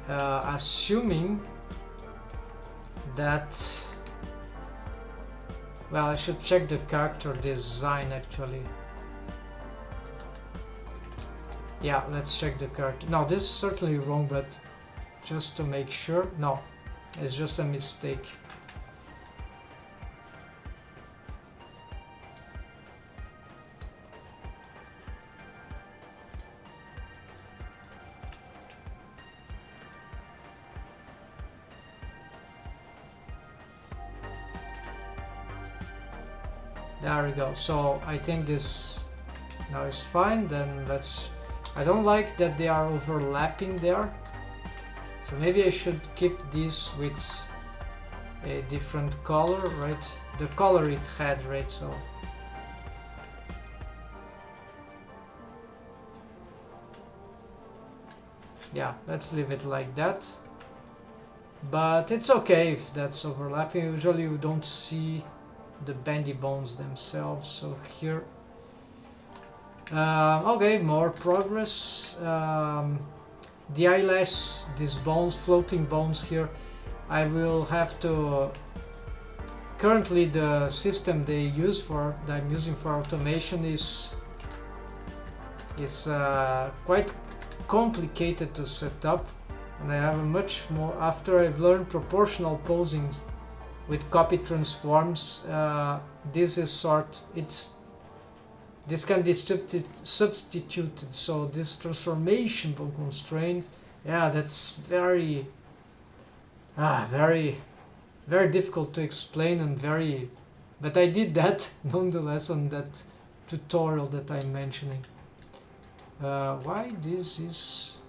assuming that, well, I should check the character design actually. Yeah, let's check the character. No, this is certainly wrong, but just to make sure. No, it's just a mistake. There we go. So I think this now is fine. Then let's, I don't like that they are overlapping there, so maybe I should keep this with a different color, right? The color it had, right? So yeah, let's leave it like that. But it's okay if that's overlapping. Usually you don't see the bendy bones themselves. So here, okay, more progress. The eyelash, these bones, floating bones here, I will have to, currently the system they use for, that I'm using for automation is quite complicated to set up, and I have a much more, after I've learned proportional posings with copy transforms, this is this can be substituted, so this transformation constraint, yeah, that's very difficult to explain, and but I did that nonetheless on that tutorial that I'm mentioning. Why this is,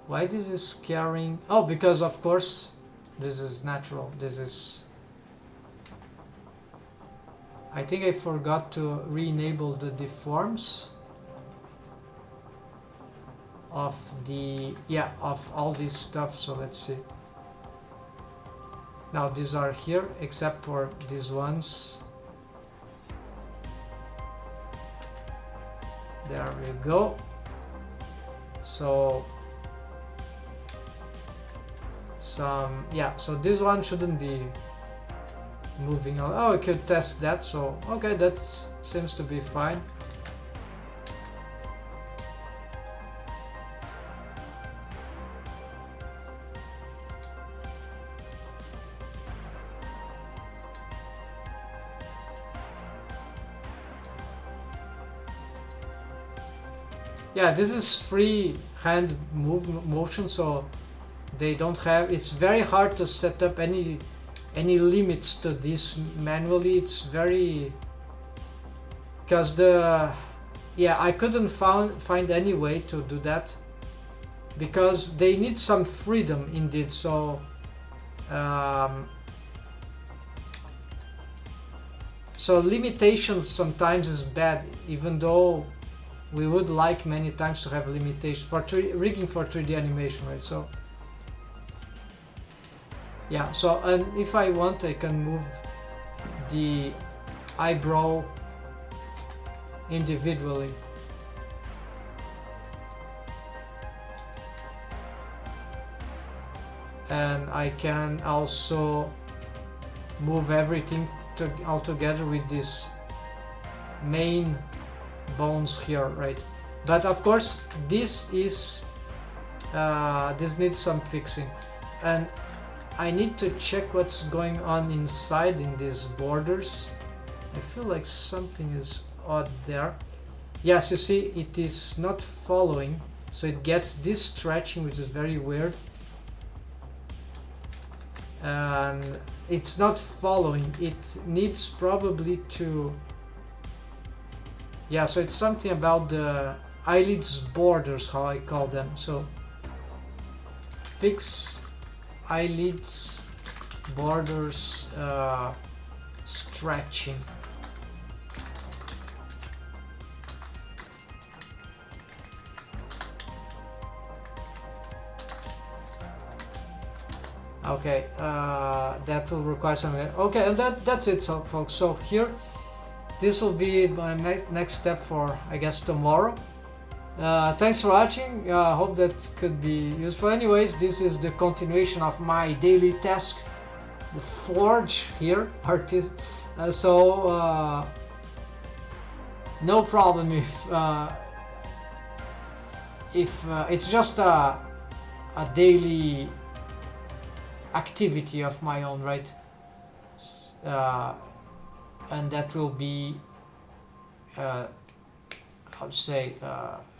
why this is carrying, oh, because of course this is natural, this is, I think I forgot to re-enable the deforms of the, yeah, of all this stuff. So let's see, now these are here except for these ones. There we go. So some, yeah, so this one shouldn't be moving on. Oh, I could test that, so okay, that seems to be fine. Yeah, this is free hand motion, so they don't have, it's very hard to set up any limits to this manually. It's very, because yeah, I couldn't find any way to do that, because they need some freedom indeed. So so limitations sometimes is bad, even though we would like many times to have limitations for rigging for 3D animation, right? So yeah, so, and if I want, I can move the eyebrow individually. And I can also move everything all together with this main bones here, right? But of course this is this needs some fixing, and I need to check what's going on inside in these borders. I feel like something is odd there. Yes, you see, it is not following, so it gets this stretching, which is very weird, and it's not following. It needs probably to, yeah, so it's something about the eyelids borders, how I call them. So fix eyelids borders stretching. Okay, that will require some. Okay, and that's it, so folks. So here this will be my next step for, I guess, tomorrow. Thanks for watching. Hope that could be useful. Anyways, this is the continuation of my daily task, the forge here, artist. No problem if it's just a daily activity of my own, right? And that will be how to say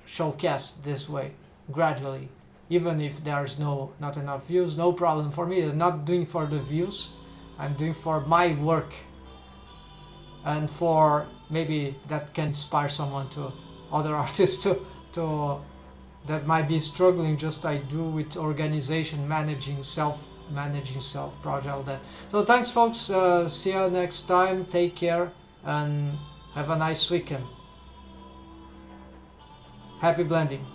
showcased this way gradually, even if there's not enough views. No problem for me. I'm not doing for the views, I'm doing for my work, and for maybe that can inspire someone to other artists to that might be struggling just I do with organization, managing self project, all that. So thanks folks, see you next time, take care and have a nice weekend. Happy blending.